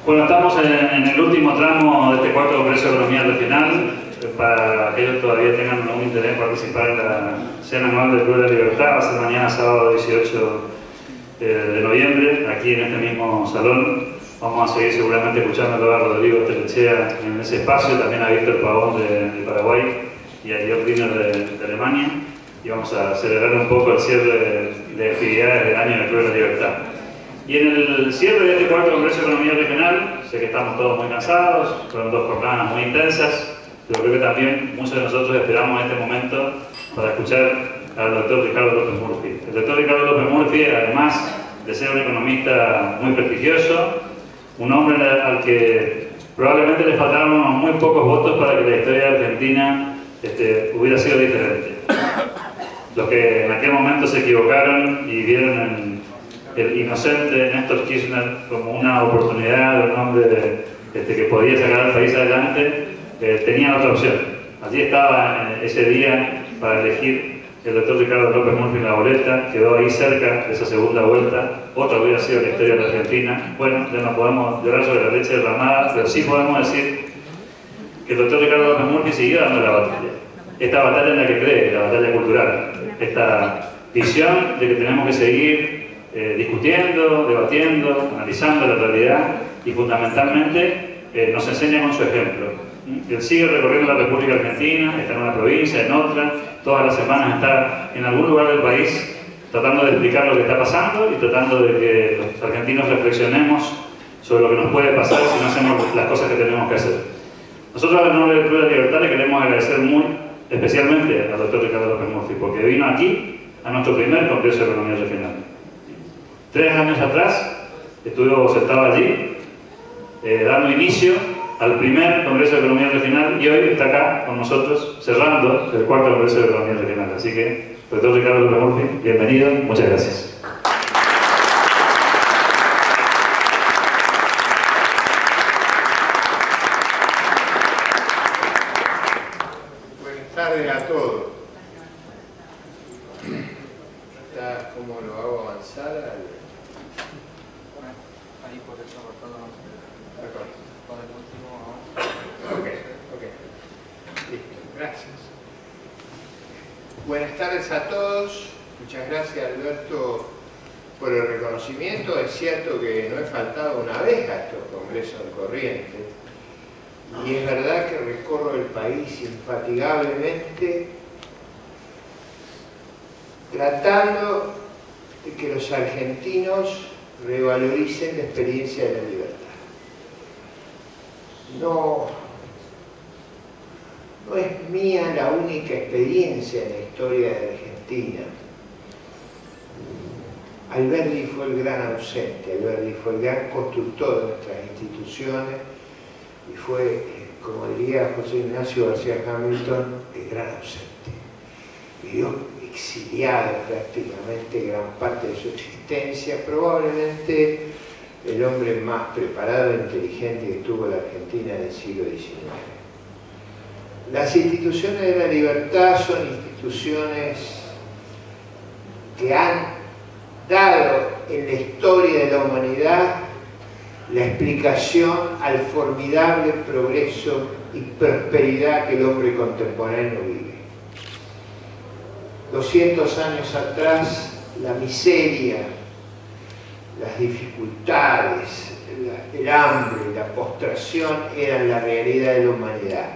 Bueno, estamos en el último tramo de este cuarto Congreso de Economía Regional. Para aquellos que todavía tengan algún interés en participar en la cena anual del Club de la Libertad, va a ser mañana sábado 18 de noviembre, aquí en este mismo salón. Vamos a seguir seguramente escuchando a Rodrigo Telechea en ese espacio, también a Víctor Pavón de Paraguay y a Jörg Wiener de Alemania. Y vamos a celebrar un poco el cierre de actividades del año del Club de la Libertad. Y en el cierre de este cuarto Congreso de Economía Regional, sé que estamos todos muy cansados, fueron dos jornadas muy intensas, pero creo que también muchos de nosotros esperamos este momento para escuchar al doctor Ricardo López Murphy. El doctor Ricardo López Murphy, además de ser un economista muy prestigioso, un hombre al que probablemente le faltaron muy pocos votos para que la historia de Argentina hubiera sido diferente. Los que en aquel momento se equivocaron y vieron en el inocente Néstor Kirchner como una oportunidad, un hombre que podía sacar al país adelante, tenían otra opción. Allí estaba ese día para elegir el doctor Ricardo López Murphy en la boleta, quedó ahí cerca de esa segunda vuelta, otra hubiera sido la historia de la Argentina. Bueno, ya no podemos llorar sobre la leche derramada, pero sí podemos decir que el doctor Ricardo López Murphy siguió dando la batalla. Esta batalla en la que cree, la batalla cultural, esta visión de que tenemos que seguir discutiendo, debatiendo, analizando la realidad y fundamentalmente nos enseña con su ejemplo. Él sigue recorriendo la República Argentina, está en una provincia, en otra, todas las semanas está en algún lugar del país tratando de explicar lo que está pasando y tratando de que los argentinos reflexionemos sobre lo que nos puede pasar si no hacemos las cosas que tenemos que hacer. Nosotros en nombre del Club de la Libertad le queremos agradecer muy especialmente al doctor Ricardo López Murphy porque vino aquí a nuestro primer Congreso de Economía Regional. 3 años atrás estuvo sentado allí dando inicio al primer Congreso de Economía Regional y hoy está acá con nosotros cerrando el cuarto Congreso de Economía Regional. Así que, doctor Ricardo López Murphy, bienvenido, muchas gracias. Buenas tardes a todos. ¿Cómo lo hago avanzar? Ahí por eso cortado con el último. Ok. Listo, gracias. Buenas tardes a todos. Muchas gracias, Alberto, por el reconocimiento. Es cierto que no he faltado una vez a estos congresos de Corrientes. Y es verdad que recorro el país infatigablemente tratando de que los argentinos revaloricen la experiencia de la libertad. No es mía la única experiencia en la historia de Argentina. Alberdi fue el gran ausente, Alberdi fue el gran constructor de nuestras instituciones y fue, como diría José Ignacio García Hamilton, el gran ausente. Vivió exiliado prácticamente gran parte de su existencia, probablemente el hombre más preparado e inteligente que tuvo la Argentina en el siglo XIX. Las instituciones de la libertad son instituciones que han dado en la historia de la humanidad la explicación al formidable progreso y prosperidad que el hombre contemporáneo vive. 200 años atrás, la miseria, las dificultades, el hambre, la postración eran la realidad de la humanidad.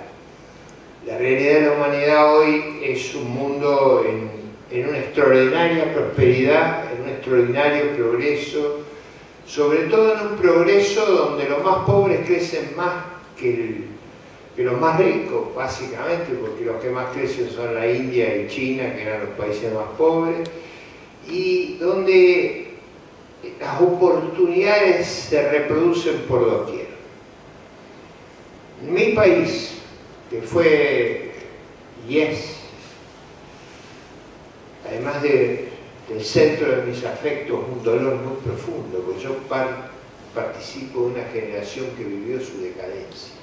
La realidad de la humanidad hoy es un mundo en una extraordinaria prosperidad, en un extraordinario progreso, sobre todo en un progreso donde los más pobres crecen más que los más ricos, básicamente, porque los que más crecen son la India y China, que eran los países más pobres, y donde las oportunidades se reproducen por doquier. En mi país, que fue y es, además del centro de mis afectos, un dolor muy profundo, porque yo participo de una generación que vivió su decadencia.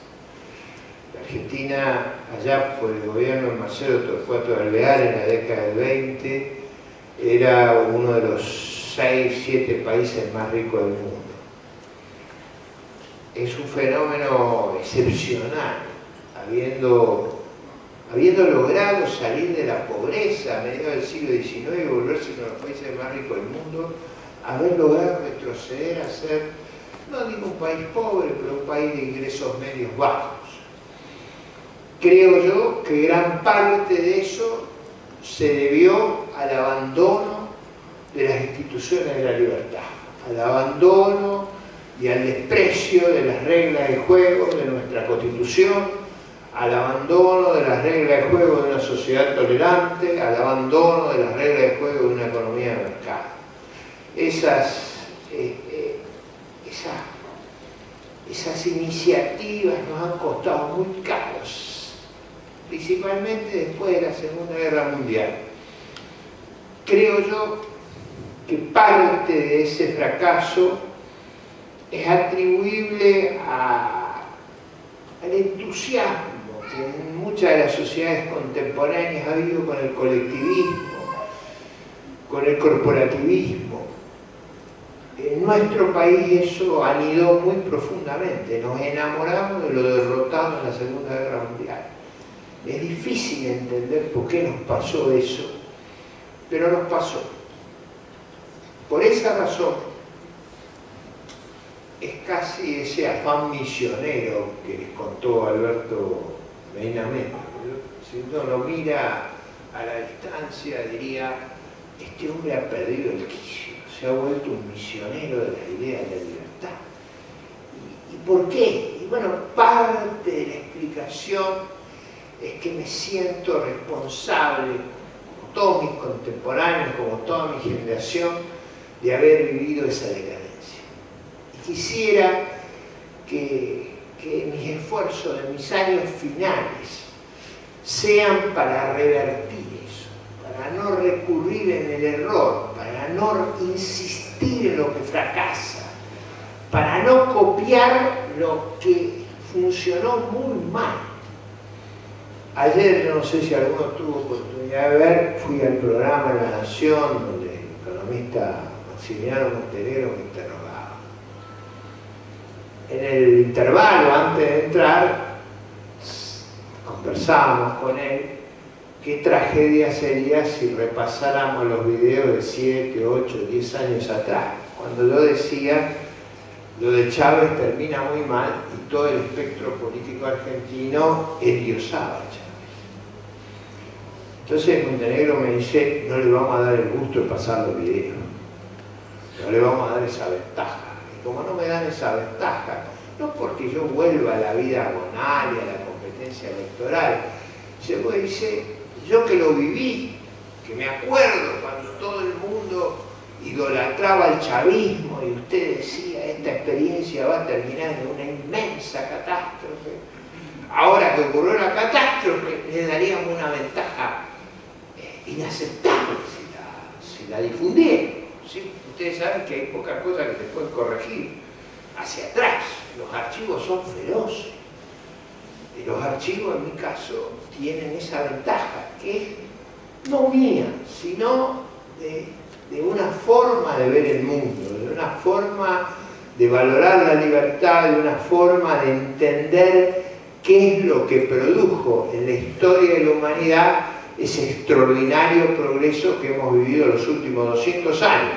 La Argentina, allá por el gobierno de Marcelo Torcuato de Alvear en la década del 20, era uno de los 6, 7 países más ricos del mundo. es un fenómeno excepcional, habiendo logrado salir de la pobreza a mediados del siglo XIX y volverse uno de los países más ricos del mundo, haber logrado retroceder a ser, no digo un país pobre, pero un país de ingresos medios bajos. Creo yo que gran parte de eso se debió al abandono de las instituciones de la libertad, al abandono y al desprecio de las reglas de juego de nuestra Constitución, al abandono de las reglas de juego de una sociedad tolerante, al abandono de las reglas de juego de una economía de mercado. Esas iniciativas nos han costado muy caros, principalmente después de la Segunda Guerra Mundial. Creo yo que parte de ese fracaso es atribuible al entusiasmo que en muchas de las sociedades contemporáneas ha habido con el colectivismo, con el corporativismo. En nuestro país eso anidó muy profundamente, nos enamoramos de lo derrotado en la Segunda Guerra Mundial. Es difícil entender por qué nos pasó eso, pero nos pasó. Por esa razón, es casi ese afán misionero que les contó Alberto Meinamento. Si uno lo mira a la distancia, diría, este hombre ha perdido el quicio, se ha vuelto un misionero de la idea de la libertad. ¿Y por qué? Y bueno, parte de la explicación es que me siento responsable, como todos mis contemporáneos, como toda mi generación, de haber vivido esa decadencia. Y quisiera que mis esfuerzos de mis años finales sean para revertir eso, para no recurrir en el error, para no insistir en lo que fracasa, para no copiar lo que funcionó muy mal. Ayer, yo no sé si alguno tuvo oportunidad de ver, fui al programa de La Nación, donde el economista Maximiliano Montenegro me interrogaba. En el intervalo, antes de entrar, conversábamos con él qué tragedia sería si repasáramos los videos de 7, 8, 10 años atrás, cuando yo decía lo de Chávez termina muy mal y todo el espectro político argentino endiosaba a Chávez. Entonces Montenegro me dice, no le vamos a dar el gusto de pasar los videos, no le vamos a dar esa ventaja. Y como no me dan esa ventaja, no porque yo vuelva a la vida agonal y a la competencia electoral, dice, yo que lo viví, que me acuerdo cuando todo el mundo idolatraba al chavismo y usted decía, esta experiencia va a terminar en una inmensa catástrofe. Ahora que ocurrió la catástrofe, le daríamos una ventaja inaceptable si la difundieran. ¿Sí? Ustedes saben que hay pocas cosas que se pueden corregir hacia atrás. Los archivos son feroces. Y los archivos, en mi caso, tienen esa ventaja, que es no mía, sino de una forma de ver el mundo, de una forma de valorar la libertad, de una forma de entender qué es lo que produjo en la historia de la humanidad ese extraordinario progreso que hemos vivido los últimos 200 años.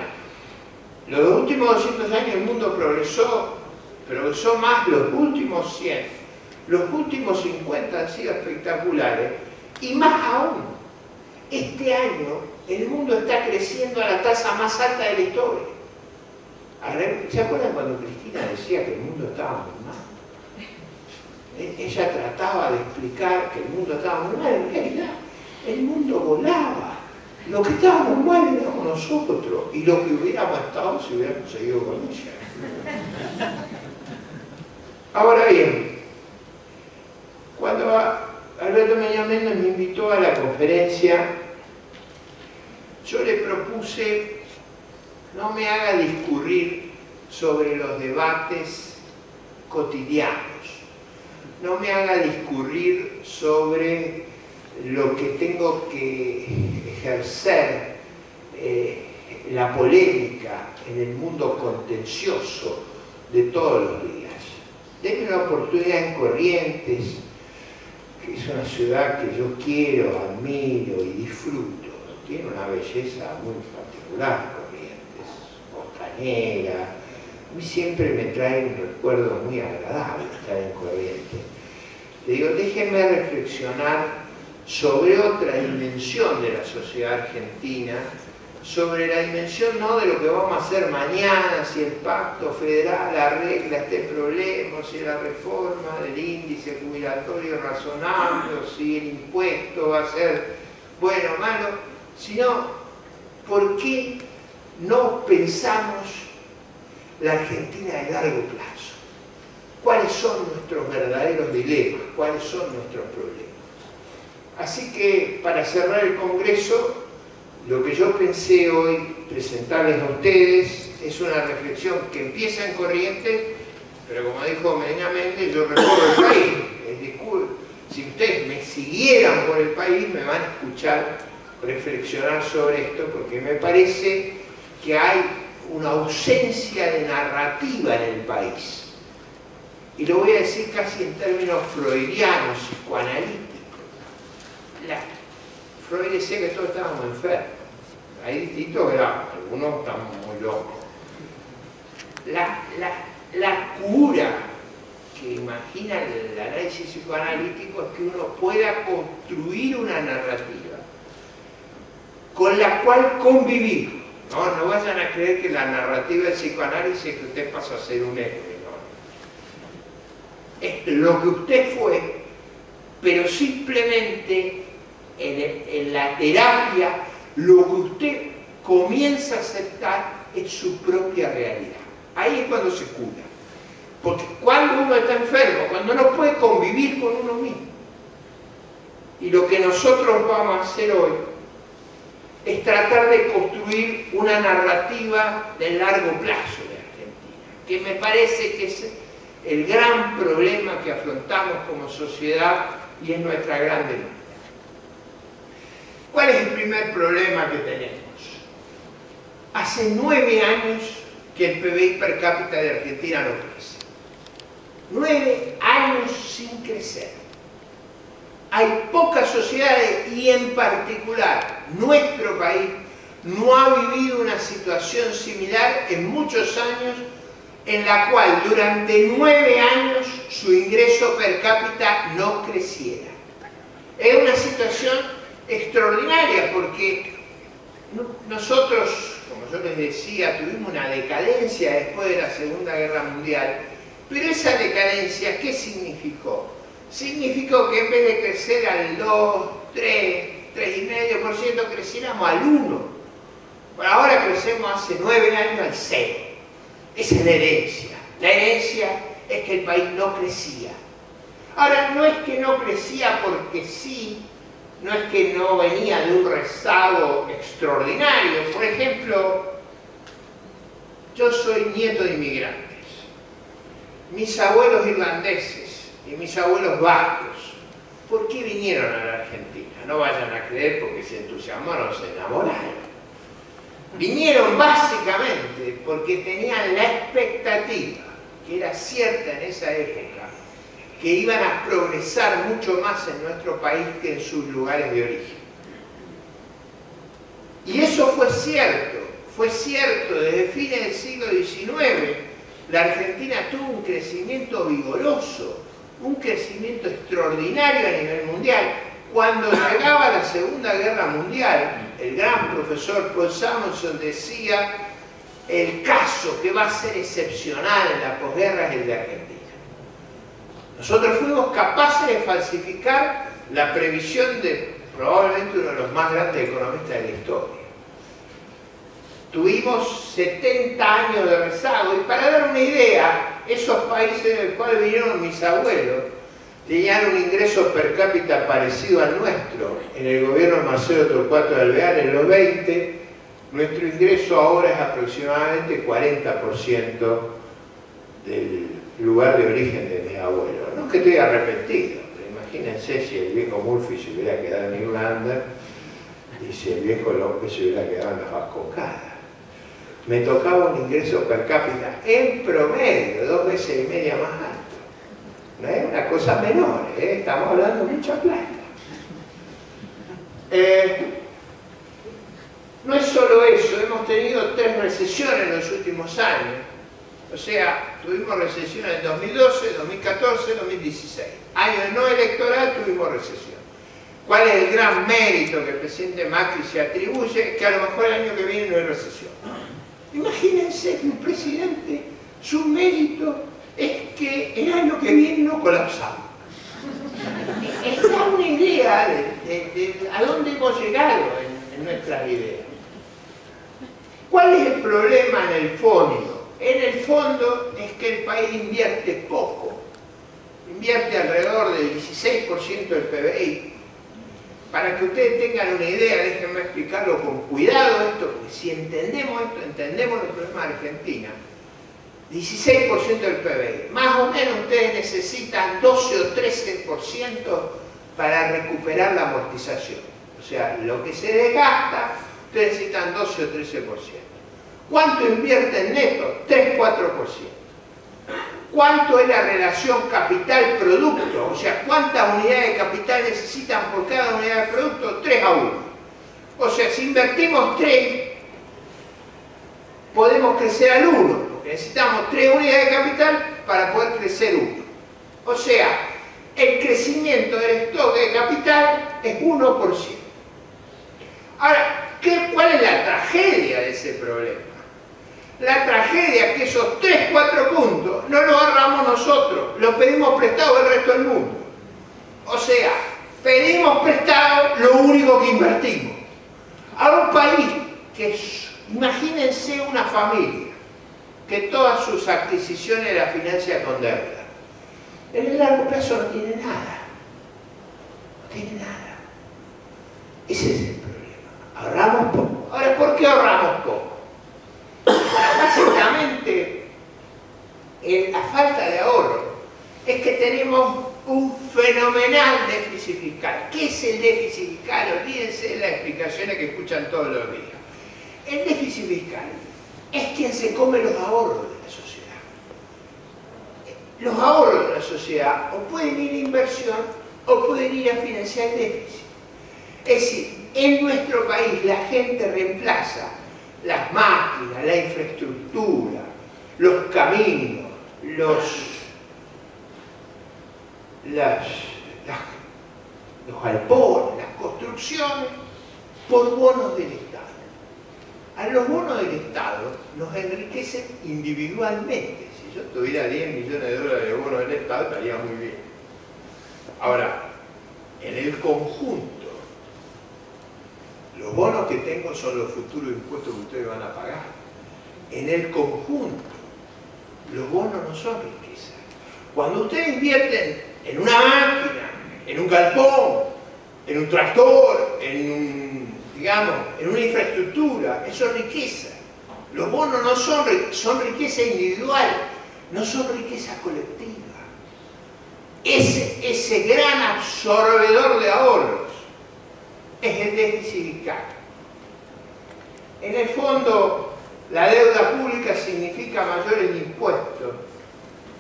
Los últimos 200 años el mundo progresó más los últimos 100. Los últimos 50 han sido espectaculares. Y más aún, este año el mundo está creciendo a la tasa más alta de la historia. ¿Se acuerdan cuando Cristina decía que el mundo estaba muy mal? Ella trataba de explicar que el mundo estaba muy mal. En realidad, el mundo volaba. Lo que estábamos mal éramos nosotros. Y lo que hubiéramos estado si hubiéramos seguido con ella. Ahora bien, cuando Alberto Meinamento me invitó a la conferencia, yo le propuse, no me haga discurrir sobre los debates cotidianos, no me haga discurrir sobre lo que tengo que ejercer, la polémica en el mundo contencioso de todos los días. denme una oportunidad en Corrientes, que es una ciudad que yo quiero, admiro y disfruto. Tiene una belleza muy particular, Corrientes, costanera. A mí siempre me trae un recuerdo muy agradable estar en Corrientes. Le digo, déjenme reflexionar sobre otra dimensión de la sociedad argentina, sobre la dimensión no de lo que vamos a hacer mañana, si el pacto federal arregla este problema, si la reforma del índice jubilatorio razonable, o si el impuesto va a ser bueno o malo, sino por qué no pensamos la Argentina de largo plazo. ¿Cuáles son nuestros verdaderos dilemas? ¿Cuáles son nuestros problemas? Así que, para cerrar el Congreso, lo que yo pensé hoy presentarles a ustedes es una reflexión que empieza en Corrientes, pero como dijo Medina Méndez, yo recorro el país. Si ustedes me siguieran por el país, me van a escuchar reflexionar sobre esto, porque me parece que hay una ausencia de narrativa en el país. Y lo voy a decir casi en términos freudianos, psicoanalíticos. Freud decía que todos estábamos enfermos. Hay distintos grados, algunos estamos muy locos. La cura que imagina el análisis psicoanalítico es que uno pueda construir una narrativa con la cual convivir. No vayan a creer que la narrativa del psicoanálisis es que usted pasa a ser un héroe. No. Es lo que usted fue, pero simplemente en la terapia lo que usted comienza a aceptar es su propia realidad. Ahí es cuando se cura. Porque cuando uno está enfermo, cuando no puede convivir con uno mismo. Y lo que nosotros vamos a hacer hoy es tratar de construir una narrativa de largo plazo de Argentina, que me parece que es el gran problema que afrontamos como sociedad y es nuestra gran demanda. ¿Cuál es el primer problema que tenemos? Hace 9 años que el PBI per cápita de Argentina no crece. 9 años sin crecer. Hay pocas sociedades y en particular nuestro país no ha vivido una situación similar en muchos años en la cual durante 9 años su ingreso per cápita no creciera. Es una situación extraordinaria porque nosotros, como yo les decía, tuvimos una decadencia después de la Segunda Guerra Mundial, pero esa decadencia, ¿qué significó? Significó que en vez de crecer al 2, 3, 3,5%, creciéramos al 1%. Bueno, ahora crecemos hace 9 años al 0%. Esa es la herencia. La herencia es que el país no crecía. Ahora, no es que no crecía porque sí, no es que no venía de un rezago extraordinario. Por ejemplo, yo soy nieto de inmigrantes. Mis abuelos irlandeses y mis abuelos vascos, ¿por qué vinieron a la Argentina? No vayan a creer porque se entusiasmaron, se enamoraron. Vinieron básicamente porque tenían la expectativa, que era cierta en esa época, que iban a progresar mucho más en nuestro país que en sus lugares de origen. Y eso fue cierto desde fines del siglo XIX. La Argentina tuvo un crecimiento vigoroso, un crecimiento extraordinario a nivel mundial. Cuando llegaba la Segunda Guerra Mundial, el gran profesor Paul Samuelson decía: el caso que va a ser excepcional en la posguerra es el de Argentina. Nosotros fuimos capaces de falsificar la previsión de probablemente uno de los más grandes economistas de la historia. Tuvimos 70 años de rezago, y para dar una idea, esos países en los cuales vinieron mis abuelos tenían un ingreso per cápita parecido al nuestro. En el gobierno de Marcelo Torcuato de Alvear, en los 20, nuestro ingreso ahora es aproximadamente 40% del lugar de origen de mis abuelos. No es que estoy arrepentido, pero imagínense si el viejo Murphy se hubiera quedado en Irlanda y si el viejo López se hubiera quedado en las Vascongadas. Me tocaba un ingreso per cápita en promedio 2,5 veces más alto. No es una cosa menor, estamos hablando de mucha plata. No es solo eso, hemos tenido 3 recesiones en los últimos años. O sea, tuvimos recesión en 2012, 2014, 2016. Año no electoral tuvimos recesión. ¿Cuál es el gran mérito que el presidente Macri se atribuye? Que a lo mejor el año que viene no hay recesión. Imagínense que un presidente, su mérito es que el año que viene no colapsamos. Es da una idea de a dónde hemos llegado en nuestras ideas. ¿Cuál es el problema en el fondo? En el fondo es que el país invierte poco. Invierte alrededor del 16% del PBI. Para que ustedes tengan una idea, déjenme explicarlo con cuidado esto, porque si entendemos esto, entendemos el problema de Argentina. 16% del PBI. Más o menos ustedes necesitan 12 o 13% para recuperar la amortización. O sea, lo que se desgasta, ustedes necesitan 12 o 13%. ¿Cuánto invierten neto? 3-4%. ¿Cuánto es la relación capital-producto? O sea, ¿cuántas unidades de capital necesitan por cada unidad de producto? 3:1. O sea, si invertimos 3, podemos crecer al 1, porque necesitamos 3 unidades de capital para poder crecer 1. O sea, el crecimiento del stock de capital es 1%. Ahora, ¿cuál es la tragedia de ese problema? La tragedia es que esos 3-4 puntos no los agarramos nosotros, los pedimos prestado al resto del mundo. O sea, pedimos prestado lo único que invertimos. A un país que es, imagínense una familia que todas sus adquisiciones las financia con deuda. En el largo plazo no tiene nada. No tiene nada. Ese es el problema. Ahorramos poco. Ahora, ¿por qué ahorramos poco? Básicamente, la falta de ahorro es que tenemos un fenomenal déficit fiscal. ¿Qué es el déficit fiscal? Olvídense de las explicaciones que escuchan todos los días. El déficit fiscal es quien se come los ahorros de la sociedad. Los ahorros de la sociedad o pueden ir a inversión o pueden ir a financiar el déficit. Es decir, en nuestro país la gente reemplaza las máquinas, la infraestructura, los caminos, los galpones, las construcciones, por bonos del Estado. A los bonos del Estado nos enriquecen individualmente. Si yo tuviera 10 millones de dólares de bonos del Estado, estaría muy bien. Ahora, en el conjunto, los bonos que tengo son los futuros impuestos que ustedes van a pagar. En el conjunto, los bonos no son riqueza. Cuando ustedes invierten en una máquina, en un galpón, en un tractor, en una infraestructura, eso es riqueza. Los bonos no son riqueza individual, no son riqueza colectiva. Ese gran absorbedor de ahorros es el déficit fiscal. En el fondo, la deuda pública significa mayores impuestos.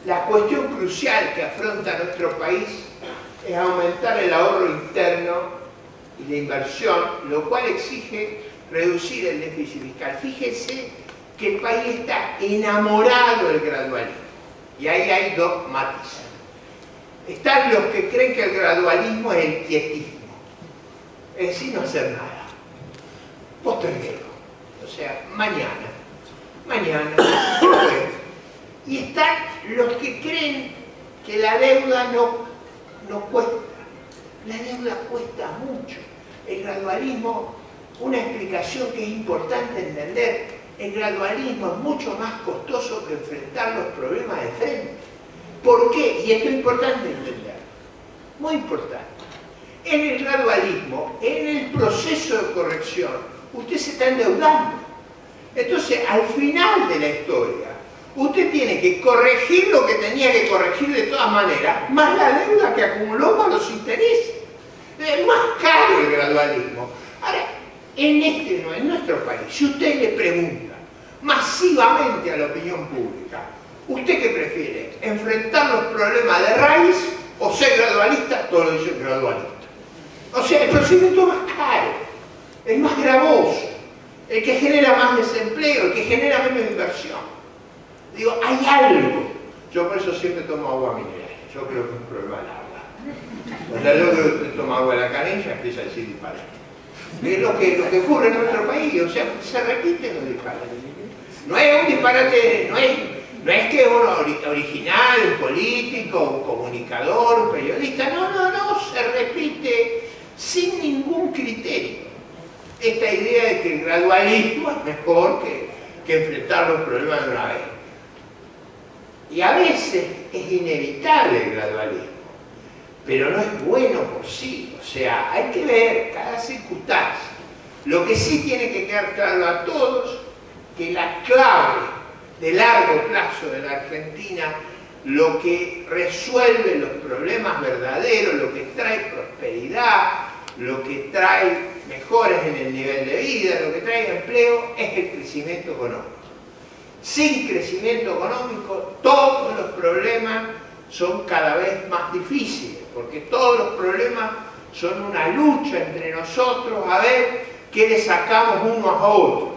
La cuestión crucial que afronta nuestro país es aumentar el ahorro interno y la inversión, lo cual exige reducir el déficit fiscal. Fíjense que el país está enamorado del gradualismo. Y ahí hay dos matices. Están los que creen que el gradualismo es el quietismo. Es decir, no hacer nada. Posterguero. O sea, mañana, después. Y están los que creen que la deuda no cuesta. La deuda cuesta mucho. El gradualismo, una explicación que es importante entender, el gradualismo es mucho más costoso que enfrentar los problemas de frente. ¿Por qué? Y esto es importante entender. Muy importante. En el gradualismo, en el proceso de corrección, usted se está endeudando. Entonces, al final de la historia, usted tiene que corregir lo que tenía que corregir de todas maneras, más la deuda que acumuló, más los intereses. Es más caro el gradualismo. Ahora, en nuestro país, si usted le pregunta masivamente a la opinión pública, ¿Usted qué prefiere? ¿Enfrentar los problemas de raíz o ser gradualista? Todos dicen gradualista. O sea, el procedimiento es más caro, es más gravoso, el que genera más desempleo, el que genera menos inversión. Digo, hay algo. Yo por eso siempre tomo agua mineral. Yo creo que es un problema del agua. O sea, yo creo que usted toma agua de la canilla y empieza a decir disparate. Es lo que ocurre en nuestro país, o sea, se repiten los disparates. No es un disparate, no es que uno original, un político, un comunicador, un periodista, no, se repite sin ningún criterio. Esta idea de que el gradualismo es mejor que enfrentar los problemas de una vez. Y a veces es inevitable el gradualismo, pero no es bueno por sí. O sea, hay que ver cada circunstancia. Lo que sí tiene que quedar claro a todos, que la clave de largo plazo de la Argentina, lo que resuelve los problemas verdaderos, lo que trae prosperidad, lo que trae mejoras en el nivel de vida, lo que trae empleo, es el crecimiento económico. Sin crecimiento económico, todos los problemas son cada vez más difíciles, porque todos los problemas son una lucha entre nosotros a ver qué le sacamos unos a otros.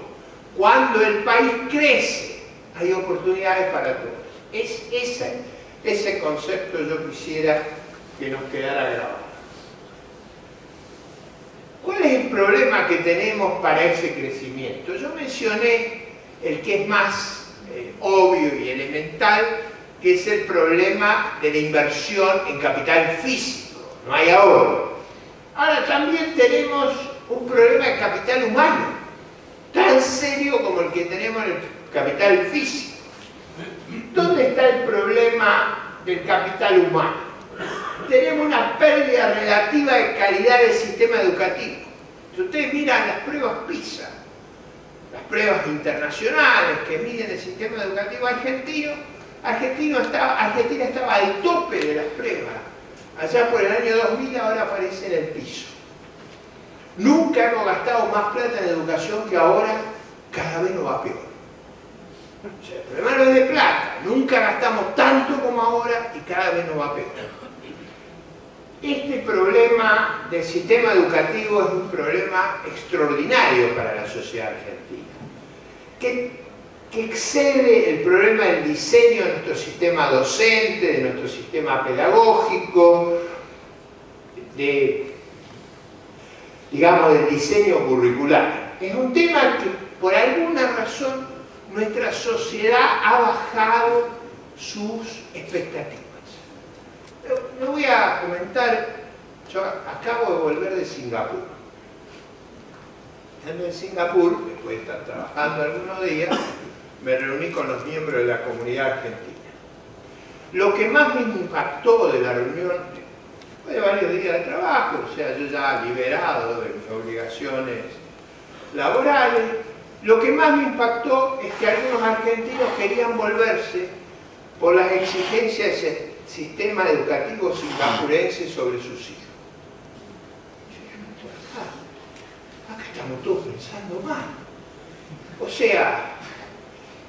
Cuando el país crece, hay oportunidades para todos. Ese concepto yo quisiera que nos quedara grabado. ¿Cuál es el problema que tenemos para ese crecimiento? Yo mencioné el que es más obvio y elemental, que es el problema de la inversión en capital físico. No hay ahorro. Ahora también tenemos un problema de capital humano, tan serio como el que tenemos en el capital físico. ¿Dónde está el problema del capital humano? Tenemos una pérdida relativa de calidad del sistema educativo. Si ustedes miran las pruebas PISA, las pruebas internacionales que miden el sistema educativo argentino, Argentina estaba al tope de las pruebas. Allá por el año 2000, ahora aparece en el piso. Nunca hemos gastado más plata en educación que ahora, cada vez nos va peor. O sea, el problema no es de plata, nunca gastamos tanto como ahora y cada vez nos va peor. Este problema del sistema educativo es un problema extraordinario para la sociedad argentina, que excede el problema del diseño de nuestro sistema docente, de nuestro sistema pedagógico, digamos, del diseño curricular. Es un tema que, por alguna razón, nuestra sociedad ha bajado sus expectativas. No voy a comentar, yo acabo de volver de Singapur. En Singapur, después de estar trabajando algunos días, me reuní con los miembros de la comunidad argentina. Lo que más me impactó de la reunión fue de varios días de trabajo, o sea, yo ya liberado de mis obligaciones laborales. Lo que más me impactó es que algunos argentinos querían volverse por las exigencias del sistema educativo singapurense sobre sus hijos. Acá estamos todos pensando mal. O sea,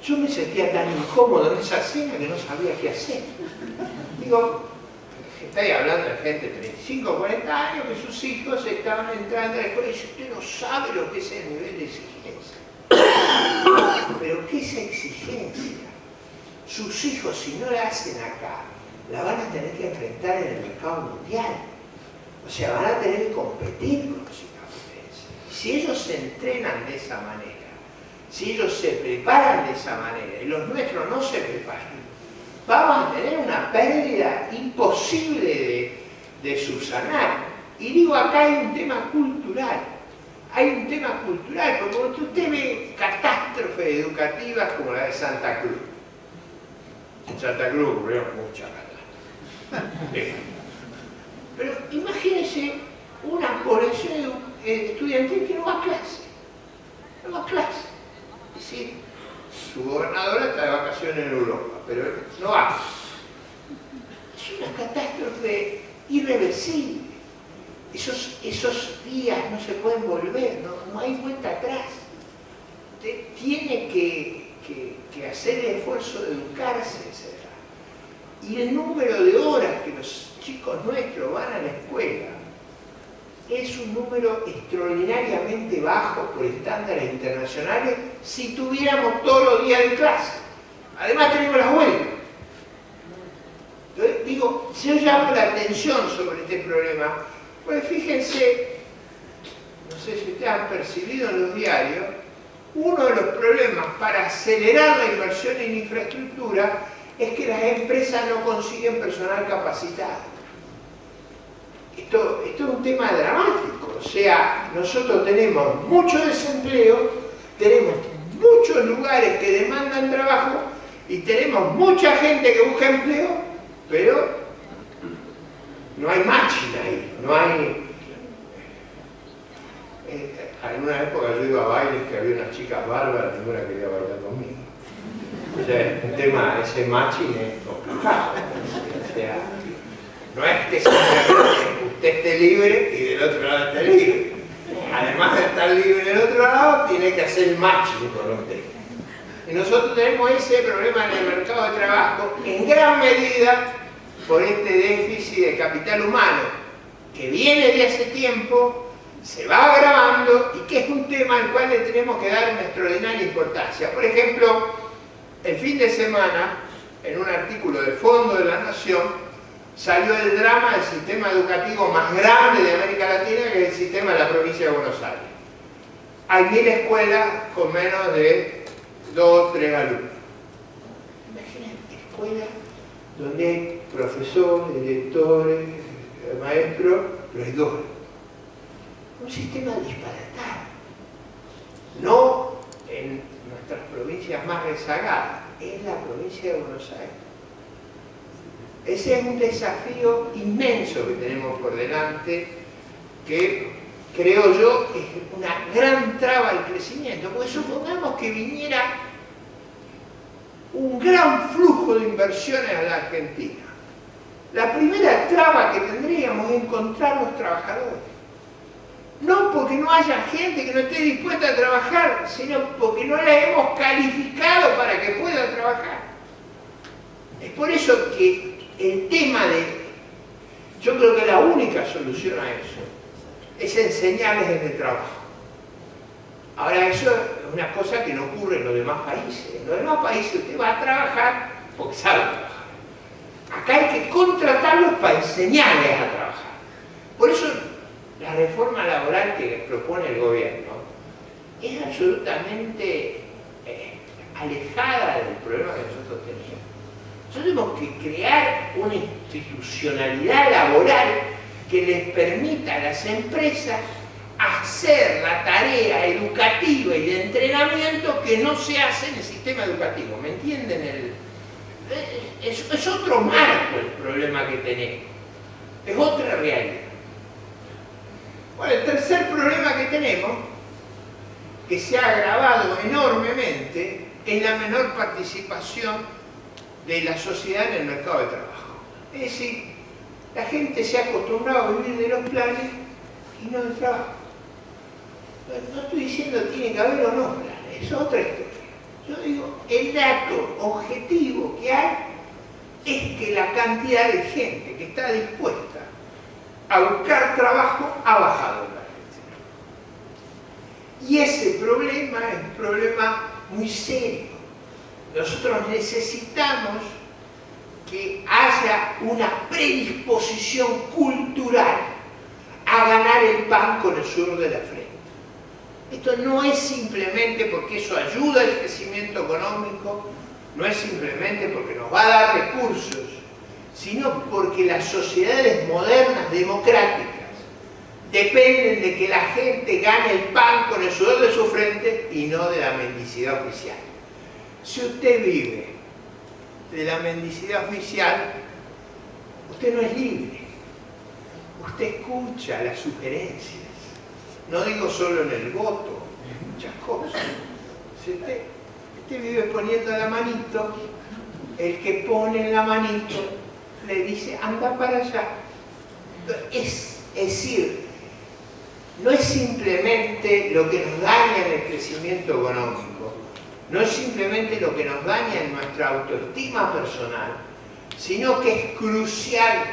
yo me sentía tan incómodo en esa cena que no sabía qué hacer. Digo, estáis hablando de gente de 35 o 40 años que sus hijos estaban entrando al colegio. Usted no sabe lo que es el nivel de exigencia. Pero ¿qué es exigencia? Sus hijos, si no la hacen acá, la van a tener que enfrentar en el mercado mundial. O sea, van a tener que competir con los singapurenses. Si ellos se entrenan de esa manera, si ellos se preparan de esa manera y los nuestros no se preparan, vamos a tener una pérdida imposible de subsanar. Y digo, acá hay un tema cultural. Hay un tema cultural, porque cuando usted ve catástrofes educativas como la de Santa Cruz. En Santa Cruz ocurrieron muchas catástrofes. Pero imagínense una población estudiantil que no va a clase. No va a clase. Es decir, su gobernadora está de vacaciones en Europa, pero no va. Es una catástrofe irreversible. Esos días no se pueden volver, no hay vuelta atrás. Usted tiene que hacer el esfuerzo de educarse, y el número de horas que los chicos nuestros van a la escuela es un número extraordinariamente bajo por estándares internacionales si tuviéramos todos los días de clase. Además tenemos las huelgas. Entonces, digo, yo llamo la atención sobre este problema, pues fíjense, no sé si ustedes han percibido en los diarios, uno de los problemas para acelerar la inversión en infraestructura es que las empresas no consiguen personal capacitado. Esto es un tema dramático, o sea, nosotros tenemos mucho desempleo, tenemos muchos lugares que demandan trabajo y tenemos mucha gente que busca empleo, pero no hay matching ahí, no hay... En una época yo iba a bailes que había unas chicas bárbaras, ninguna quería bailar conmigo. O sea, un tema, ese matching es complicado. O sea, no es que usted esté libre y del otro lado esté libre. Además de estar libre del otro lado, tiene que hacer matching con usted. Y nosotros tenemos ese problema en el mercado de trabajo, en gran medida por este déficit de capital humano, que viene de hace tiempo, se va agravando y que es un tema al cual le tenemos que dar una extraordinaria importancia. Por ejemplo, el fin de semana, en un artículo de Fondo de la Nación, salió el drama del sistema educativo más grande de América Latina, que es el sistema de la provincia de Buenos Aires. Hay 1000 escuelas con menos de 2 o 3 alumnos. Imagínate, escuelas donde hay profesores, directores, maestros, pero hay 2. Un sistema disparatado. No en nuestras provincias más rezagadas, en la provincia de Buenos Aires. Ese es un desafío inmenso que tenemos por delante, que creo yo es una gran traba al crecimiento, porque supongamos que viniera un gran flujo de inversiones a la Argentina. La primera traba que tendríamos es encontrar los trabajadores. No porque no haya gente que no esté dispuesta a trabajar, sino porque no la hemos calificado para que pueda trabajar. Es por eso que el tema yo creo que la única solución a eso es enseñarles desde el trabajo. Ahora, eso es una cosa que no ocurre en los demás países. En los demás países usted va a trabajar porque sabe trabajar. Acá hay que contratarlos para enseñarles a trabajar. Por eso la reforma laboral que propone el gobierno es absolutamente alejada del problema que nosotros tenemos. Nosotros tenemos que crear una institucionalidad laboral que les permita a las empresas hacer la tarea educativa y de entrenamiento que no se hace en el sistema educativo. ¿Me entienden? Es otro marco el problema que tenemos. Es otra realidad. Bueno, el tercer problema que tenemos, que se ha agravado enormemente, es la menor participación de la sociedad en el mercado de trabajo. Es decir, la gente se ha acostumbrado a vivir de los planes y no del trabajo. No estoy diciendo tiene que haber o no planes, es otra historia. Yo digo, el dato objetivo que hay es que la cantidad de gente que está dispuesta a buscar trabajo ha bajado en la Argentina. Y ese problema es un problema muy serio. Nosotros necesitamos que haya una predisposición cultural a ganar el pan con el sudor de la frente. Esto no es simplemente porque eso ayuda al crecimiento económico, no es simplemente porque nos va a dar recursos, sino porque las sociedades modernas democráticas dependen de que la gente gane el pan con el sudor de su frente y no de la mendicidad oficial. Si usted vive de la mendicidad oficial, usted no es libre. Usted escucha las sugerencias. No digo solo en el voto, en muchas cosas. Si usted vive poniendo la manito, el que pone la manito le dice, anda para allá. Es decir, no es simplemente lo que nos daña en el crecimiento económico, no es simplemente lo que nos daña en nuestra autoestima personal, sino que es crucial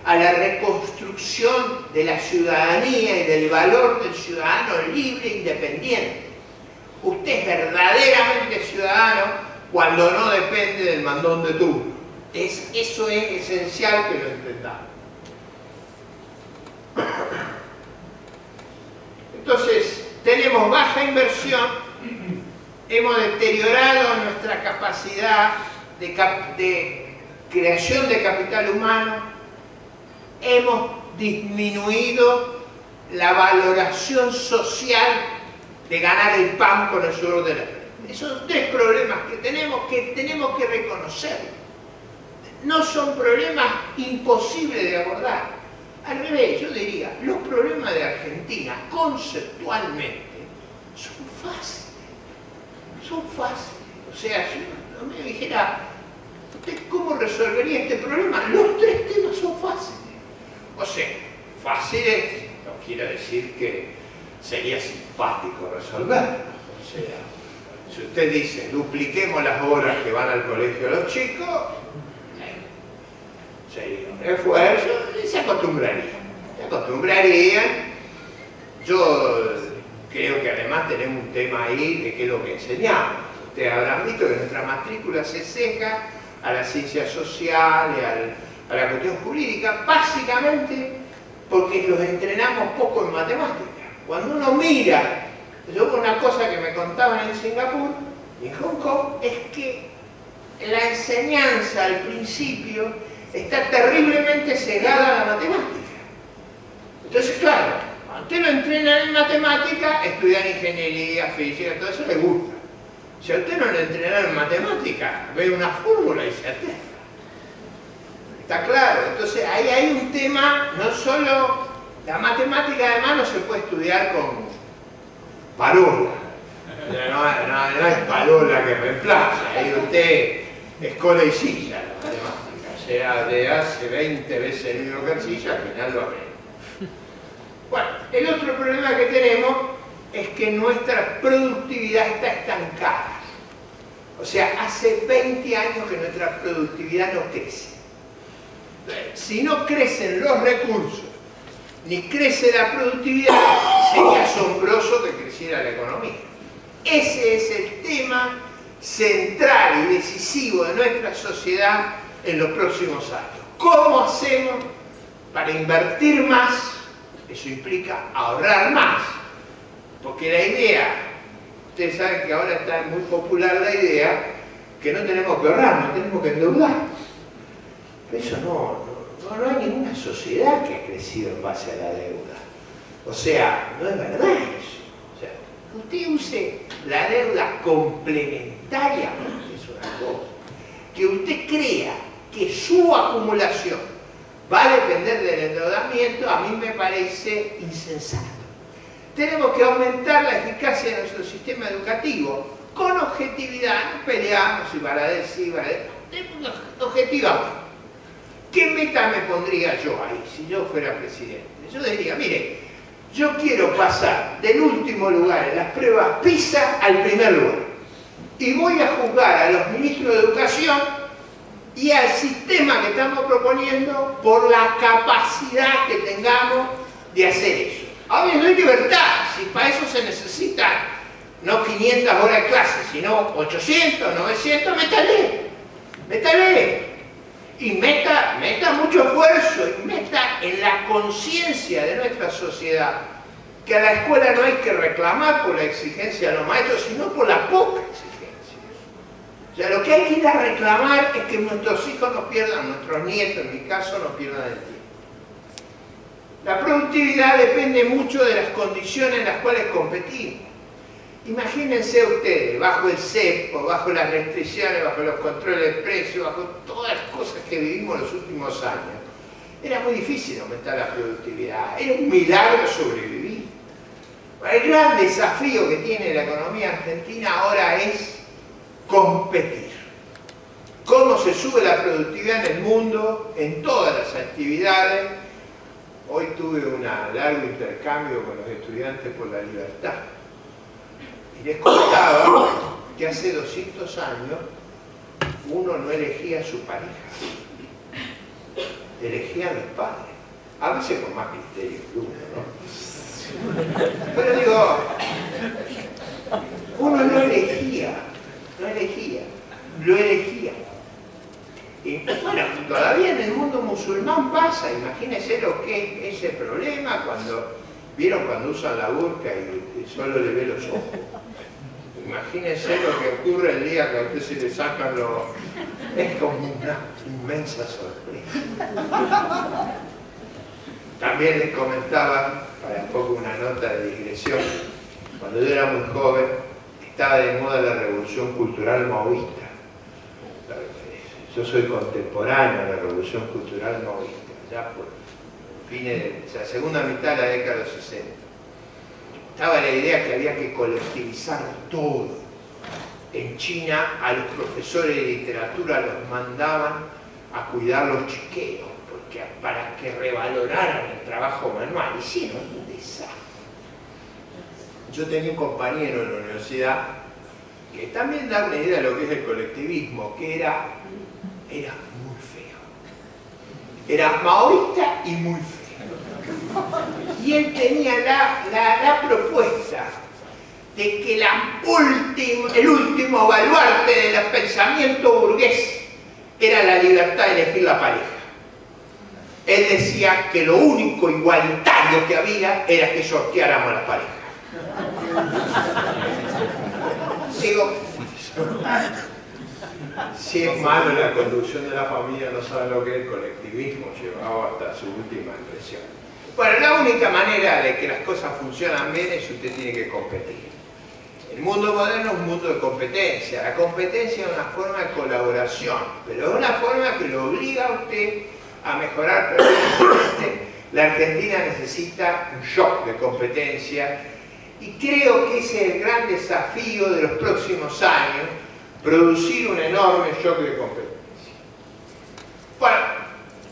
a la reconstrucción de la ciudadanía y del valor del ciudadano libre e independiente. Usted es verdaderamente ciudadano cuando no depende del mandón de turno. Eso es esencial que lo entendamos. Entonces, tenemos baja inversión, hemos deteriorado nuestra capacidad de creación de capital humano, hemos disminuido la valoración social de ganar el pan con el sudor de la frente. Esos son tres problemas que tenemos que reconocer. No son problemas imposibles de abordar. Al revés, yo diría, los problemas de Argentina conceptualmente son fáciles. Son fáciles. O sea, si uno me dijera, ¿usted cómo resolvería este problema? Los tres temas son fáciles. O sea, fáciles no quiere decir que sería simpático resolverlo. O sea, si usted dice, dupliquemos las horas que van al colegio los chicos, sería un esfuerzo y se acostumbrarían. Yo creo que además tenemos un tema ahí de qué es lo que enseñamos. Ustedes habrán visto que nuestra matrícula se sesga a la ciencia social y a la cuestión jurídica, básicamente porque los entrenamos poco en matemáticas. Cuando uno mira, una cosa que me contaban en Singapur y en Hong Kong es que la enseñanza al principio está terriblemente cegada a la matemática. Entonces, claro, cuando usted lo entrena en matemática, estudiar ingeniería, física, todo eso le gusta. Si a usted no lo entrenan en matemática, ve una fórmula y se atesta. ¿Está claro? Entonces ahí hay un tema, no solo la matemática, además no se puede estudiar con parola. No es parola que reemplaza, ahí usted es cola y silla la matemática. O sea, de hace 20 veces el mismo ejercicio, al final lo aprende. Bueno, el otro problema que tenemos es que nuestra productividad está estancada. O sea, hace 20 años que nuestra productividad no crece. Si no crecen los recursos, ni crece la productividad, sería asombroso que creciera la economía. Ese es el tema central y decisivo de nuestra sociedad en los próximos años. ¿Cómo hacemos para invertir más? Eso implica ahorrar más. Porque la idea, ustedes saben que ahora está muy popular la idea que no tenemos que ahorrar, no tenemos que endeudarnos. Eso no hay ninguna sociedad que ha crecido en base a la deuda. O sea, no es verdad eso. O sea, que usted use la deuda complementariamente es una cosa. Que usted crea que su acumulación va a depender del endeudamiento, a mí me parece insensato. Tenemos que aumentar la eficacia de nuestro sistema educativo con objetividad. No peleamos y para decir, objetivamente. ¿Qué meta me pondría yo ahí si yo fuera presidente? Yo diría, mire, yo quiero pasar del último lugar en las pruebas PISA al primer lugar. Y voy a juzgar a los ministros de Educación y al sistema que estamos proponiendo por la capacidad que tengamos de hacer eso. Ahora no hay libertad, si para eso se necesitan no 500 horas de clase, sino 800, 900, métale. Y meta mucho esfuerzo y meta en la conciencia de nuestra sociedad que a la escuela no hay que reclamar por la exigencia de los maestros, sino por la poca exigencia. O sea, lo que hay que ir a reclamar es que nuestros hijos no pierdan, nuestros nietos, en mi caso, no pierdan el tiempo. La productividad depende mucho de las condiciones en las cuales competimos. Imagínense ustedes, bajo el cepo, bajo las restricciones, bajo los controles de precios, bajo todas las cosas que vivimos en los últimos años, era muy difícil aumentar la productividad, era un milagro sobrevivir. El gran desafío que tiene la economía argentina ahora es competir. ¿Cómo se sube la productividad en el mundo, en todas las actividades? Hoy tuve un largo intercambio con los estudiantes por la libertad. Y les contaba que hace 200 años uno no elegía a su pareja. elegían los padres, a veces con más criterio que uno, ¿no? Pero digo, uno no elegía, lo elegía. Y bueno, todavía en el mundo musulmán pasa, imagínense lo que es ese problema cuando usan la burka y solo le ve los ojos. Imagínense lo que ocurre el día que a usted se le sacan los... Es como una inmensa sorpresa. También les comentaba, para un poco una nota de digresión, cuando yo era muy joven, estaba de moda la revolución cultural maoísta. Yo soy contemporáneo a la revolución cultural maoísta, ya por fines de la segunda mitad de la década de los 60. Estaba la idea que había que colectivizar todo. En China a los profesores de literatura los mandaban a cuidar los chiqueros, porque para que revaloraran el trabajo manual. Hicieron un desastre. Yo tenía un compañero en la universidad que también da una idea de lo que es el colectivismo, que era muy feo. Era maoísta y muy feo. Y él tenía la propuesta de que el último baluarte del pensamiento burgués era la libertad de elegir la pareja. Él decía que lo único igualitario que había era que sorteáramos las parejas. Digo, si es malo la conducción de la familia, no sabe lo que es el colectivismo, llevado hasta su última impresión. Bueno, la única manera de que las cosas funcionan bien es que usted tiene que competir. El mundo moderno es un mundo de competencia. La competencia es una forma de colaboración, pero es una forma que lo obliga a usted a mejorar permanentemente. La Argentina necesita un shock de competencia y creo que ese es el gran desafío de los próximos años, producir un enorme shock de competencia. Bueno,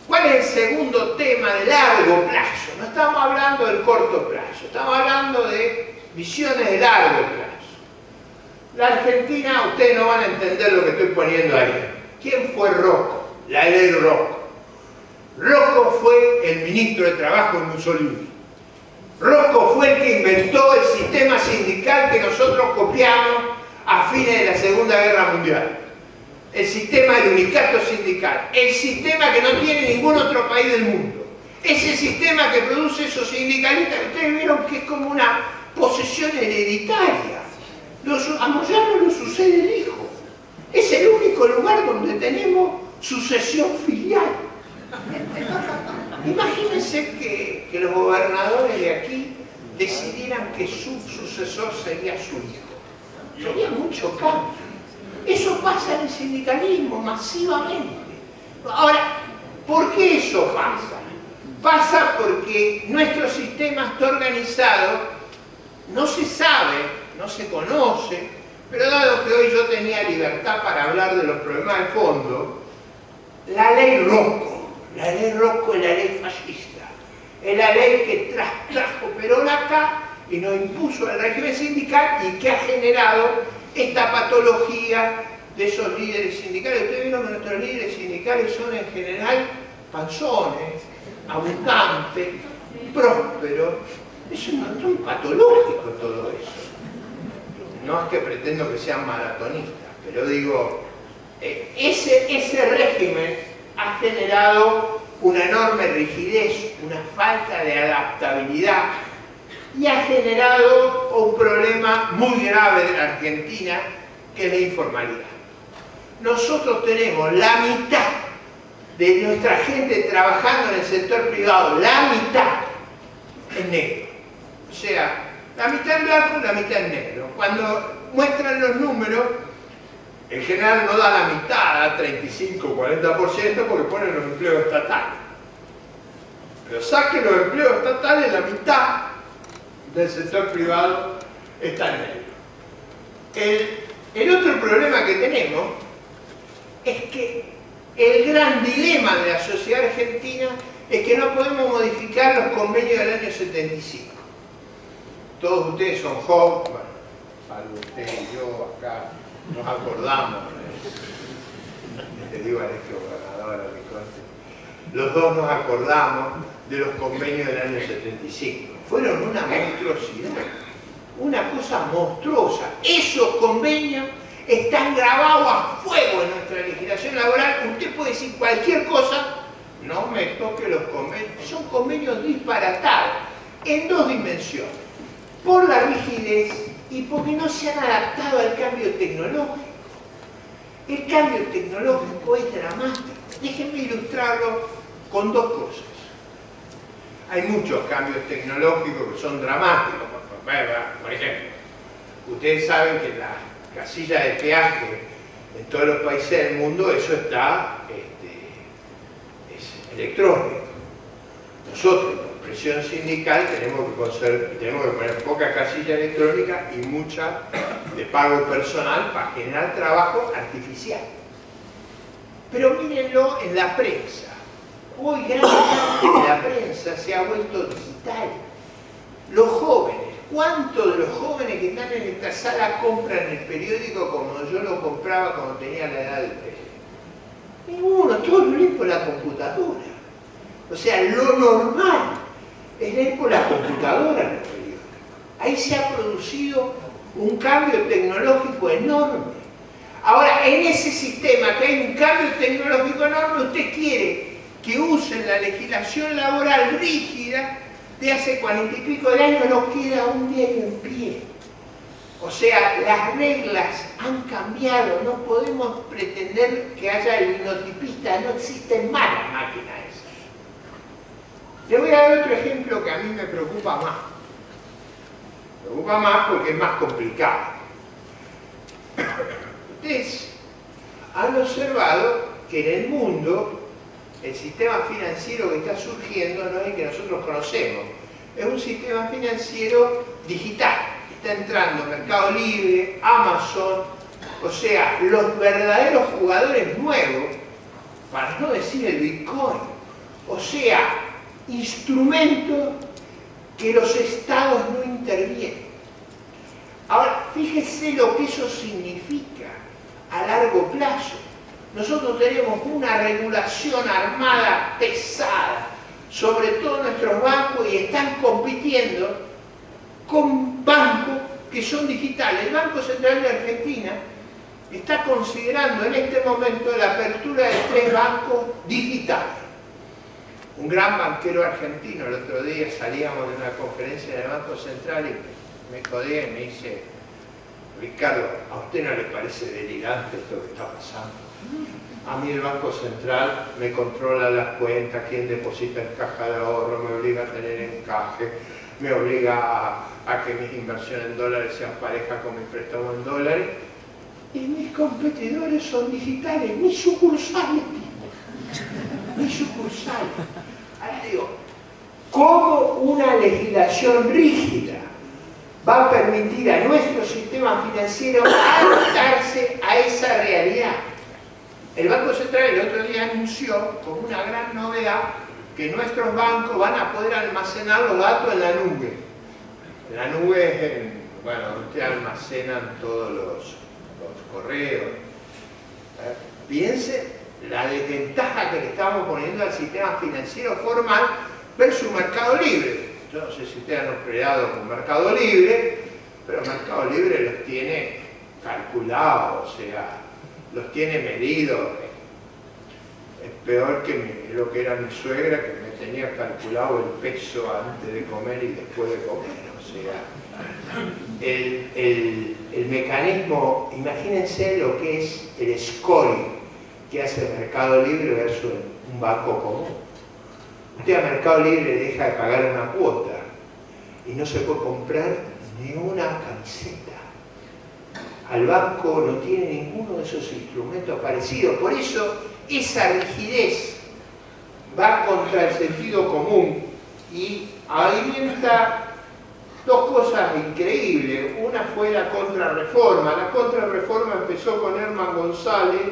¿cuál es el segundo tema de largo plazo? No estamos hablando del corto plazo, estamos hablando de visiones de largo plazo. La Argentina, ustedes no van a entender lo que estoy poniendo ahí. ¿Quién fue Rocco? La ley Rocco. Rocco fue el ministro de Trabajo de Mussolini. Rocco fue el que inventó el sistema sindical que nosotros copiamos a fines de la Segunda Guerra Mundial. El sistema del unicato sindical. El sistema que no tiene ningún otro país del mundo. Ese sistema que produce esos sindicalistas que ustedes vieron que es como una posesión hereditaria. A Moyano lo sucede el hijo. Es el único lugar donde tenemos sucesión filial. Imagínense que los gobernadores de aquí decidieran que su sucesor sería su hijo. Sería mucho cambio. Eso pasa en el sindicalismo masivamente. Ahora, ¿por qué eso pasa? Pasa porque nuestro sistema está organizado, no se sabe, no se conoce, pero dado que hoy yo tenía libertad para hablar de los problemas de fondo, la ley Rocco es la ley fascista, es la ley que trajo Perón acá y nos impuso el régimen sindical y que ha generado esta patología de esos líderes sindicales. Ustedes vieron que nuestros líderes sindicales son en general panzones, abundantes, prósperos. Es un montón patológico todo eso. No es que pretendo que sean maratonistas, pero digo, ese régimen ha generado una enorme rigidez, una falta de adaptabilidad y ha generado un problema muy grave de la Argentina, que es la informalidad. Nosotros tenemos la mitad de nuestra gente trabajando en el sector privado, la mitad en negro. O sea, la mitad en blanco y la mitad en negro. Cuando muestran los números, en general no da la mitad, da 35 o 40% porque ponen los empleos estatales. Pero saquen los empleos estatales, la mitad del sector privado está en negro. El otro problema que tenemos es que el gran dilema de la sociedad argentina es que no podemos modificar los convenios del año 75. Todos ustedes son jóvenes, bueno, salvo usted y yo acá, nos acordamos, le digo al ex gobernador, los dos nos acordamos de los convenios del año 75. Fueron una monstruosidad, una cosa monstruosa. Esos convenios están grabados a fuego en nuestra legislación laboral. Usted puede decir cualquier cosa, no me toque los convenios. Son convenios disparatados en dos dimensiones: por la rigidez y porque no se han adaptado al cambio tecnológico. El cambio tecnológico es dramático. Déjenme ilustrarlo con dos cosas. Hay muchos cambios tecnológicos que son dramáticos. Por ejemplo, ustedes saben que la casilla de peaje en todos los países del mundo, eso está es electrónico. Nosotros, por presión sindical, tenemos que poner poca casilla electrónica y mucha de pago personal para generar trabajo artificial. Pero mírenlo en la prensa. Hoy gran parte de la prensa se ha vuelto digital. Los jóvenes, ¿cuántos de los jóvenes que están en esta sala compran el periódico como yo lo compraba cuando tenía la edad de ustedes? Ninguno, todos lo leen por la computadora. O sea, lo normal es leer por la computadora los periódicos. Ahí se ha producido un cambio tecnológico enorme. Ahora, en ese sistema que hay un cambio tecnológico enorme, usted quiere que usen la legislación laboral rígida de hace 40 y pico de años, no queda un diario en pie. O sea, las reglas han cambiado, no podemos pretender que haya el linotipista, no existen más las máquinas esas. Le voy a dar otro ejemplo que a mí me preocupa más. Me preocupa más porque es más complicado. Ustedes han observado que en el mundo el sistema financiero que está surgiendo no es el que nosotros conocemos, es un sistema financiero digital. Está entrando Mercado Libre, Amazon, o sea, los verdaderos jugadores nuevos, para no decir el Bitcoin, o sea, instrumentos que los estados no intervienen. Ahora, fíjese lo que eso significa a largo plazo. Nosotros tenemos una regulación armada pesada sobre todos nuestros bancos y están compitiendo con bancos que son digitales. El Banco Central de Argentina está considerando en este momento la apertura de 3 bancos digitales. Un gran banquero argentino, el otro día salíamos de una conferencia del Banco Central y me codea y me dice: Ricardo, ¿a usted no le parece delirante esto que está pasando? A mí el Banco Central me controla las cuentas, quién deposita en caja de ahorro, me obliga a tener encaje, me obliga a que mis inversiones en dólares sean parejas con mis préstamos en dólares, y mis competidores son digitales, ni sucursales, ni sucursales. Ahora digo, ¿cómo una legislación rígida va a permitir a nuestro sistema financiero adaptarse a esa realidad? El Banco Central el otro día anunció como una gran novedad que nuestros bancos van a poder almacenar los datos en la nube. La nube es, bueno, ustedes almacenan todos los correos. Piensen la desventaja que le estamos poniendo al sistema financiero formal versus Mercado Libre. Yo no sé si ustedes han operado con Mercado Libre, pero Mercado Libre los tiene calculados, o sea, los tiene medidos. Es peor que lo que era mi suegra, que me tenía calculado el peso antes de comer y después de comer. O sea, el mecanismo, imagínense lo que es el scoring que hace el Mercado Libre versus un banco común. Usted a Mercado Libre le deja de pagar una cuota y no se puede comprar ni una camiseta. Al banco no tiene ninguno de esos instrumentos parecidos. Por eso esa rigidez va contra el sentido común y alimenta dos cosas increíbles. Una fue la contrarreforma. La contrarreforma empezó con Herman González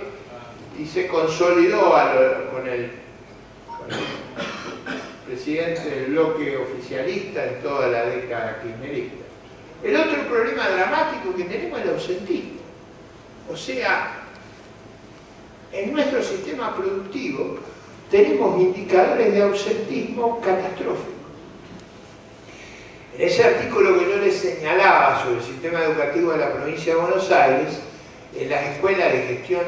y se consolidó con el presidente del bloque oficialista en toda la década kirchnerista. El otro problema dramático que tenemos es el ausentismo. O sea, en nuestro sistema productivo tenemos indicadores de ausentismo catastróficos. En ese artículo que yo les señalaba sobre el sistema educativo de la provincia de Buenos Aires, en las escuelas de gestión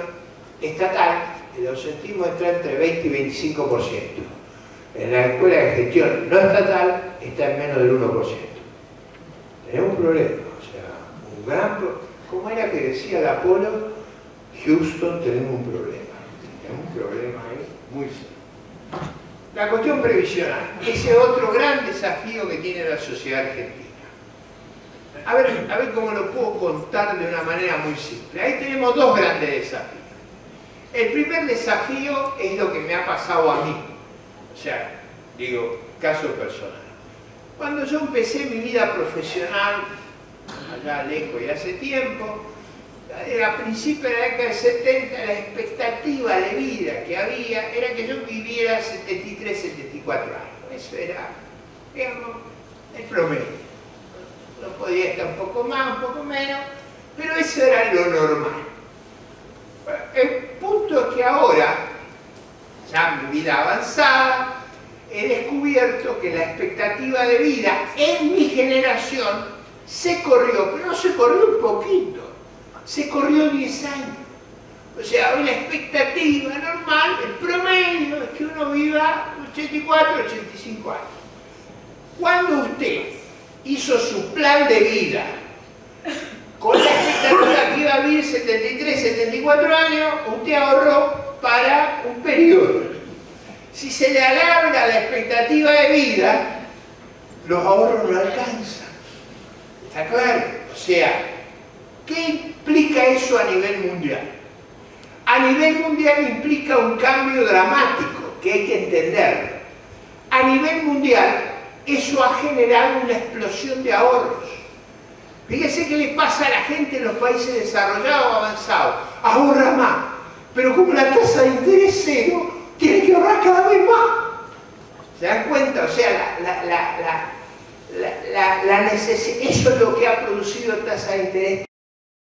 estatal, el ausentismo está entre 20 y 25%. En las escuelas de gestión no estatal está en menos del 1%. Tenemos un problema, o sea, un gran problema. ¿Cómo era que decía el Apolo? Houston, tenemos un problema. Tenemos un problema ahí muy serio. La cuestión previsional, ese es otro gran desafío que tiene la sociedad argentina. A ver cómo lo puedo contar de una manera muy simple. Ahí tenemos dos grandes desafíos. El primer desafío es lo que me ha pasado a mí. O sea, digo, caso personal. Cuando yo empecé mi vida profesional, allá lejos y hace tiempo, a principios de la década del 70, la expectativa de vida que había era que yo viviera 73, 74 años. Eso era, digamos, el promedio. No podía estar un poco más, un poco menos, pero eso era lo normal. El punto es que ahora, ya en mi vida avanzada, he descubierto que la expectativa de vida en mi generación se corrió, pero no se corrió un poquito, se corrió 10 años. O sea, hoy la expectativa normal, el promedio, es que uno viva 84, 85 años. Cuando usted hizo su plan de vida con la expectativa que iba a vivir 73, 74 años, usted ahorró para un periodo. Si se le alarga la expectativa de vida, los ahorros no alcanzan. ¿Está claro? O sea, ¿qué implica eso a nivel mundial? A nivel mundial implica un cambio dramático que hay que entenderlo. A nivel mundial, eso ha generado una explosión de ahorros. Fíjese qué le pasa a la gente en los países desarrollados o avanzados. Ahorra más, pero como la tasa de interés es cero, tiene que ahorrar cada vez más. ¿Se dan cuenta? O sea, la necesidad, eso es lo que ha producido tasa de interés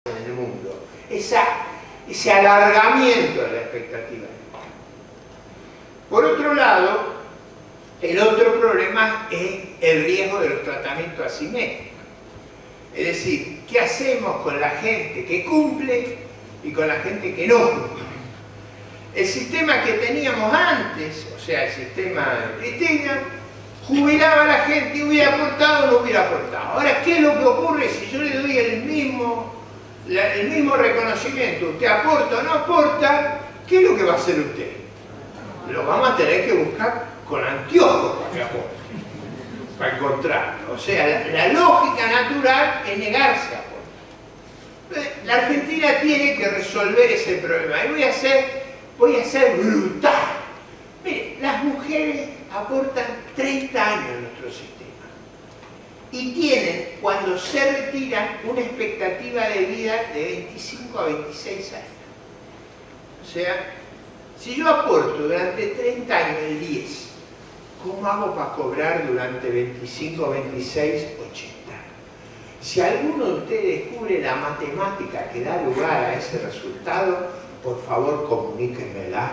en el mundo. Ese alargamiento de la expectativa. Por otro lado, el otro problema es el riesgo de los tratamientos asimétricos. Es decir, ¿qué hacemos con la gente que cumple y con la gente que no cumple? El sistema que teníamos antes, o sea, el sistema de Cristina, jubilaba a la gente, hubiera aportado o no hubiera aportado. Ahora, ¿qué es lo que ocurre si yo le doy el mismo reconocimiento? ¿Usted aporta o no aporta? ¿Qué es lo que va a hacer usted? Lo vamos a tener que buscar con anteojos para que aporte, para encontrarlo. O sea, la lógica natural es negarse a aportar. La Argentina tiene que resolver ese problema. Y voy a ser brutal. Mire, las mujeres aportan 30 años en nuestro sistema y tienen, cuando se retiran, una expectativa de vida de 25 a 26 años. O sea, si yo aporto durante 30 años el 10, ¿cómo hago para cobrar durante 25, 26, 80? Si alguno de ustedes descubre la matemática que da lugar a ese resultado, por favor comuníquenmela,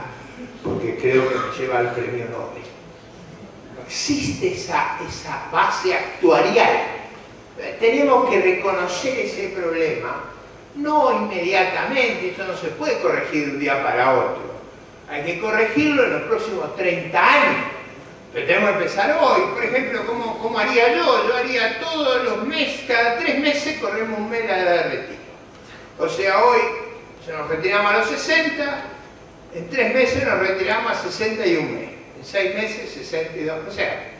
porque creo que me lleva al premio Nobel. No existe esa base actuarial. Tenemos que reconocer ese problema, no inmediatamente, esto no se puede corregir de un día para otro. Hay que corregirlo en los próximos 30 años. Pero tenemos que empezar hoy. Por ejemplo, ¿cómo haría yo? Yo haría todos los meses, cada 3 meses corremos un mes la edad de retiro. O sea, hoy nos retiramos a los 60, en 3 meses nos retiramos a 61 meses, en 6 meses 62, o sea,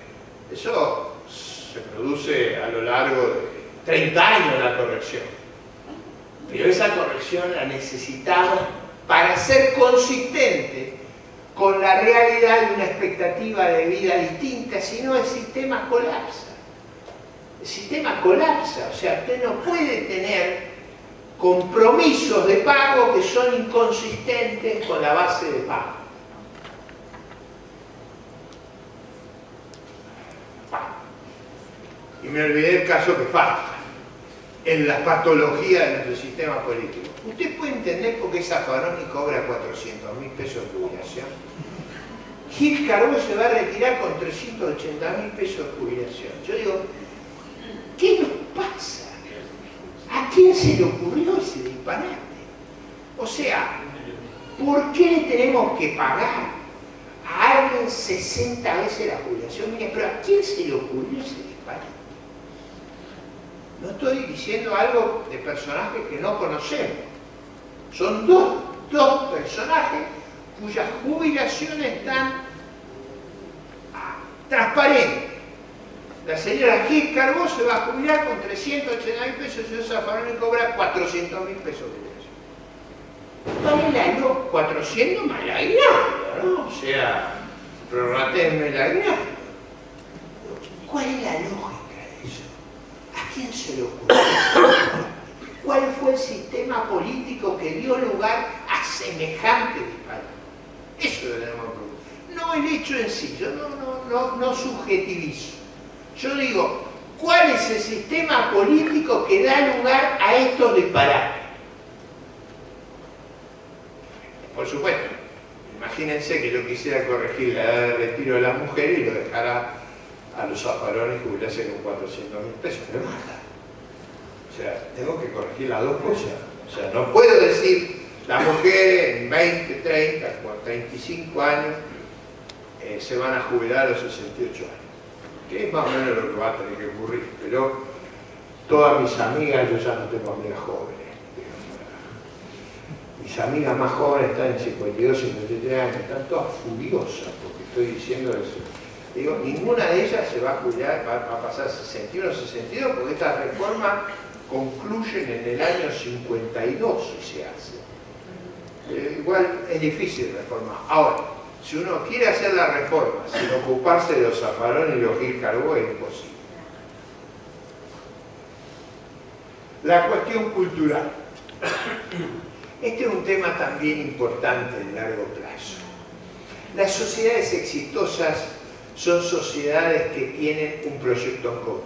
eso se produce a lo largo de 30 años la corrección. Pero esa corrección la necesitamos para ser consistente con la realidad de una expectativa de vida distinta, si no el sistema colapsa. El sistema colapsa, o sea, usted no puede tener compromisos de pago que son inconsistentes con la base de pago. Y me olvidé el caso que falta, en la patología de nuestro sistema político. ¿Usted puede entender por qué Zaffaroni cobra 400.000 pesos de jubilación? Gil Carbó se va a retirar con 380.000 pesos de jubilación. Yo digo, ¿qué nos pasa? ¿A quién se le ocurrió ese disparate? O sea, ¿por qué le tenemos que pagar a alguien 60 veces la jubilación? Mira, pero ¿a quién se le ocurrió ese disparate? No estoy diciendo algo de personajes que no conocemos. Son dos personajes cuyas jubilaciones están transparentes. La señora Gil Carbó se va a jubilar con 380.000 pesos y el señor Zaffaroni cobra 400.000 pesos de jubilación. Vale la no, 400 más el aguinaldo, ¿no? O sea, prorratenme el aguinaldo. ¿Cuál es la lógica de eso? ¿A quién se le ocurrió? ¿Cuál fue el sistema político que dio lugar a semejante disparate? Eso lo tenemos que preguntar. No el hecho en sí, yo no subjetivizo. Yo digo, ¿cuál es el sistema político que da lugar a estos disparates? Por supuesto, imagínense que yo quisiera corregir la edad de retiro de las mujeres y lo dejara a los Zaffaroni jubilarse con 400.000 pesos. Me mata. O sea, tengo que corregir las dos cosas. O sea, no puedo decir, las mujeres en 20, 30, 35 años se van a jubilar a los 68 años. Que es más o menos lo que va a tener que ocurrir. Pero todas mis amigas, yo ya no tengo amigas jóvenes. Mis amigas más jóvenes están en 52, 53 años, están todas furiosas porque estoy diciendo eso. Digo, ninguna de ellas se va a jubilar, va a pasar 61 o 62, porque estas reformas concluyen en el año 52 si se hace. Igual es difícil reformar. Ahora, si uno quiere hacer la reforma sin ocuparse de los Zaffaroni y los Gil Carbó, es imposible. La cuestión cultural. Este es un tema también importante en largo plazo. Las sociedades exitosas son sociedades que tienen un proyecto en común.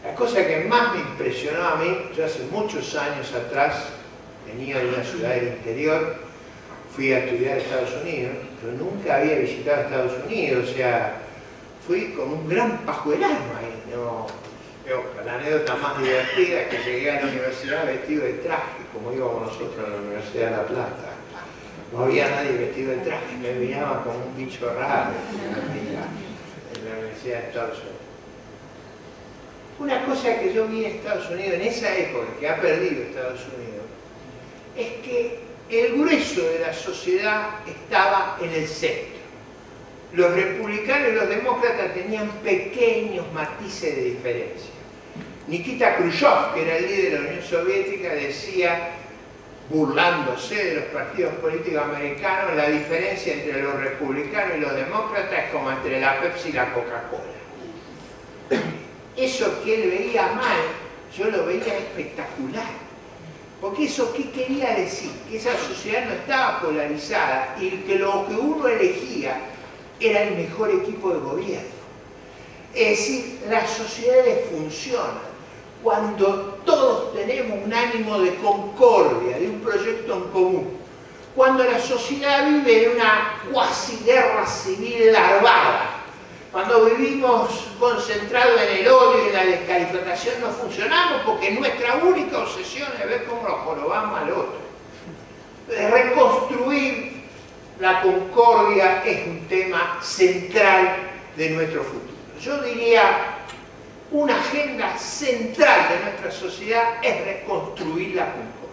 La cosa que más me impresionó a mí, yo hace muchos años atrás, venía de una ciudad del interior, fui a estudiar a Estados Unidos, pero nunca había visitado Estados Unidos, o sea, fui con un gran pajuelano ahí, ¿no? La anécdota más divertida es que llegué a la universidad vestido de traje, como íbamos nosotros a la Universidad de La Plata. No había nadie vestido de traje, me miraba como un bicho raro en la Universidad de Estados Unidos. Una cosa que yo vi en Estados Unidos, en esa época que ha perdido Estados Unidos, es que el grueso de la sociedad estaba en el centro. Los republicanos y los demócratas tenían pequeños matices de diferencia. Nikita Khrushchev, que era el líder de la Unión Soviética, decía, burlándose de los partidos políticos americanos, la diferencia entre los republicanos y los demócratas es como entre la Pepsi y la Coca-Cola. Eso que él veía mal, yo lo veía espectacular. Porque eso, ¿qué quería decir? Que esa sociedad no estaba polarizada y que lo que uno elegía era el mejor equipo de gobierno. Es decir, las sociedades funcionan cuando todos tenemos un ánimo de concordia, de un proyecto en común. Cuando la sociedad vive en una cuasi guerra civil larvada, cuando vivimos concentrados en el odio y en la descalificación, no funcionamos porque nuestra única obsesión es ver cómo nos jorobamos al otro. Reconstruir la concordia es un tema central de nuestro futuro. Yo diría, una agenda central de nuestra sociedad es reconstruir la concordia.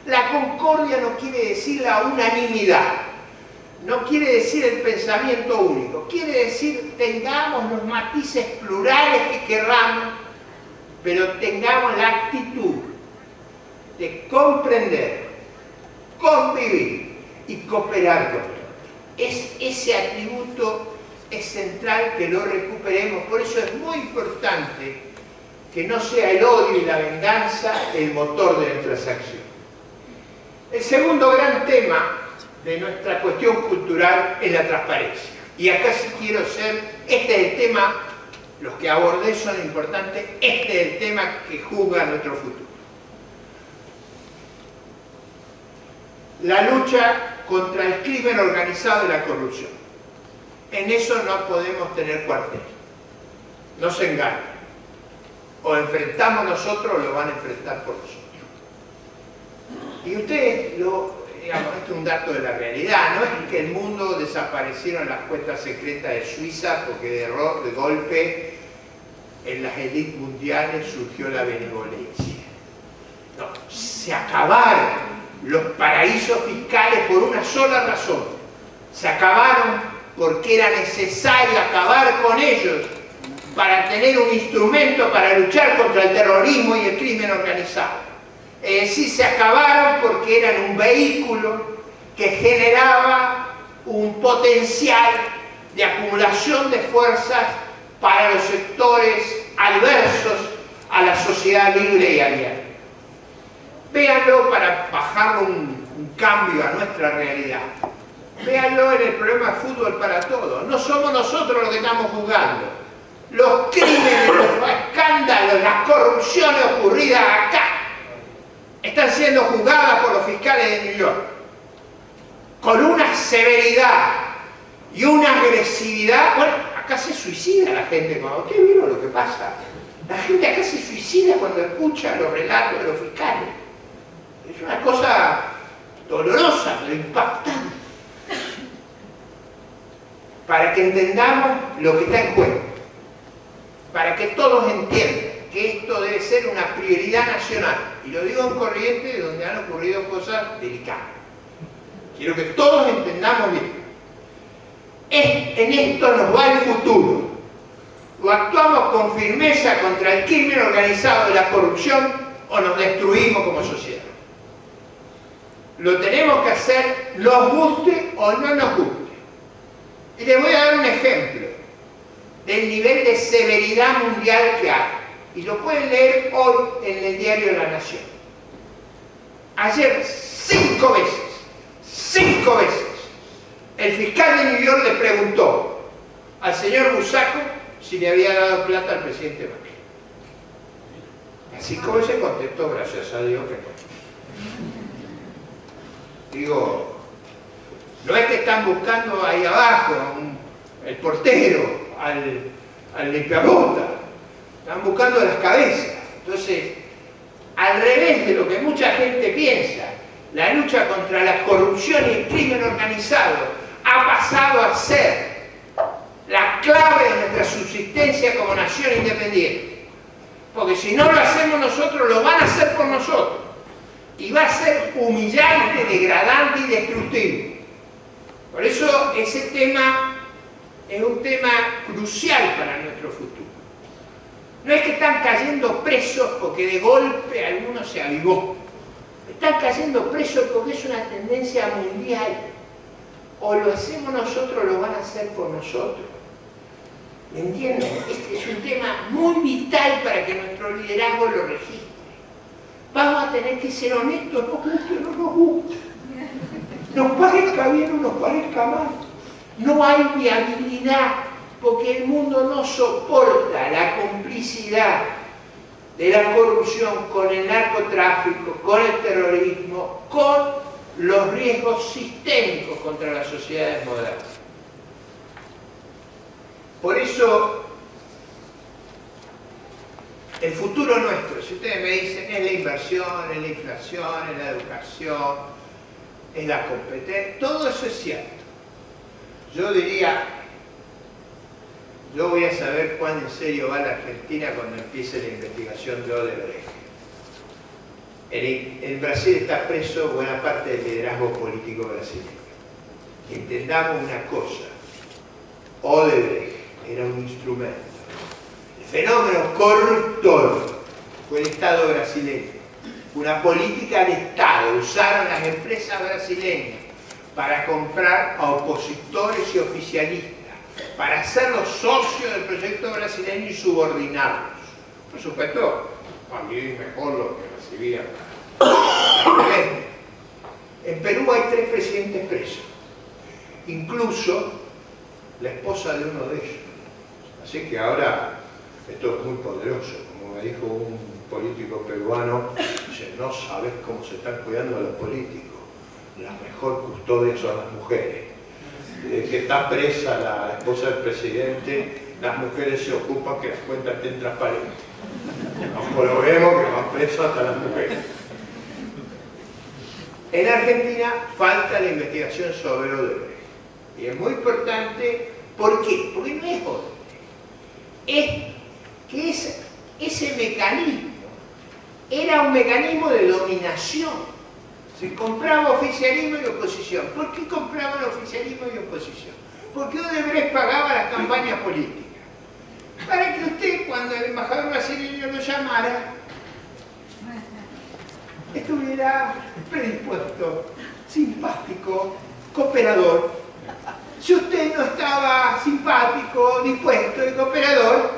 La concordia no quiere decir la unanimidad, no quiere decir el pensamiento único, quiere decir tengamos los matices plurales que querramos, pero tengamos la actitud de comprender, convivir y cooperar con otros. Ese atributo es central que lo recuperemos, por eso es muy importante que no sea el odio y la venganza el motor de nuestras acciones. El segundo gran tema de nuestra cuestión cultural es la transparencia. Y acá sí quiero ser, este es el tema, los que abordé son importantes, este es el tema que juzga nuestro futuro. La lucha contra el crimen organizado y la corrupción. En eso no podemos tener cuartel. No se engañen. O enfrentamos nosotros o lo van a enfrentar por nosotros. Y ustedes, digamos, esto es un dato de la realidad, no es que el mundo desaparecieron las cuentas secretas de Suiza porque de golpe en las élites mundiales surgió la benevolencia. No, se acabaron los paraísos fiscales por una sola razón. Se acabaron porque era necesario acabar con ellos para tener un instrumento para luchar contra el terrorismo y el crimen organizado. Es decir, se acabaron porque eran un vehículo que generaba un potencial de acumulación de fuerzas para los sectores adversos a la sociedad libre y abierta. Véanlo para bajar un cambio a nuestra realidad. Véanlo en el problema de fútbol para todos. No somos nosotros los que estamos jugando. Los crímenes, los escándalos, las corrupciones ocurridas acá están siendo juzgadas por los fiscales de New York con una severidad y una agresividad. Bueno, acá se suicida la gente. Cuando ustedes vieron lo que pasa, la gente acá se suicida cuando escucha los relatos de los fiscales. Es una cosa dolorosa, pero impactante. Para que entendamos lo que está en juego, para que todos entiendan que esto debe ser una prioridad nacional. Y lo digo en Corrientes, donde han ocurrido cosas delicadas. Quiero que todos entendamos bien. En esto nos va el futuro. O actuamos con firmeza contra el crimen organizado y la corrupción, o nos destruimos como sociedad. Lo tenemos que hacer, nos guste o no nos guste. Y les voy a dar un ejemplo del nivel de severidad mundial que hay. Y lo pueden leer hoy en el diario La Nación. Ayer, 5 veces, el fiscal de New York le preguntó al señor Busaco si le había dado plata al presidente Macri. Las 5 veces contestó, gracias a Dios que no. Digo, no es que están buscando ahí abajo el portero, al limpiabota. Están buscando las cabezas. Entonces, al revés de lo que mucha gente piensa, la lucha contra la corrupción y el crimen organizado ha pasado a ser la clave de nuestra subsistencia como nación independiente. Porque si no lo hacemos nosotros, lo van a hacer por nosotros. Y va a ser humillante, degradante y destructivo. Por eso ese tema es un tema crucial para nuestro futuro. No es que están cayendo presos porque de golpe alguno se avivó. Están cayendo presos porque es una tendencia mundial. O lo hacemos nosotros, lo van a hacer por nosotros. ¿Me entienden? Este es un tema muy vital para que nuestro liderazgo lo registre. Vamos a tener que ser honestos, nos guste o no nos guste. Nos parezca bien o nos parezca mal. No hay viabilidad porque el mundo no soporta la complicidad de la corrupción con el narcotráfico, con el terrorismo, con los riesgos sistémicos contra las sociedades modernas. Por eso, el futuro nuestro, si ustedes me dicen, es la inversión, es la inflación, es la educación, es la competencia, todo eso es cierto. Yo diría, yo voy a saber cuán en serio va la Argentina cuando empiece la investigación de Odebrecht. En Brasil está preso buena parte del liderazgo político brasileño. Entendamos una cosa, Odebrecht era un instrumento. El fenómeno corruptor fue el Estado brasileño. Una política de Estado. Usaron las empresas brasileñas para comprar a opositores y oficialistas, para hacerlos socios del proyecto brasileño y subordinarlos. Por supuesto, a mí mejor lo que recibían. En Perú hay 3 presidentes presos, incluso la esposa de uno de ellos. Así que ahora esto es muy poderoso. Como me dijo un político peruano, dice, no sabes cómo se están cuidando a los políticos. La mejor custodia son las mujeres. Desde que está presa la esposa del presidente, las mujeres se ocupan que las cuentas estén transparentes. Como lo vemos, que van presas hasta las mujeres. En Argentina falta la investigación sobre Odebrecht. Y es muy importante. ¿Por qué? Porque no es Odebrecht. Es que ese mecanismo era un mecanismo de dominación. Se compraba oficialismo y oposición. ¿Por qué compraban oficialismo y oposición? Porque Odebrecht pagaba las campañas políticas. Para que usted, cuando el embajador brasileño lo llamara, estuviera predispuesto, simpático, cooperador. Si usted no estaba simpático, dispuesto y cooperador,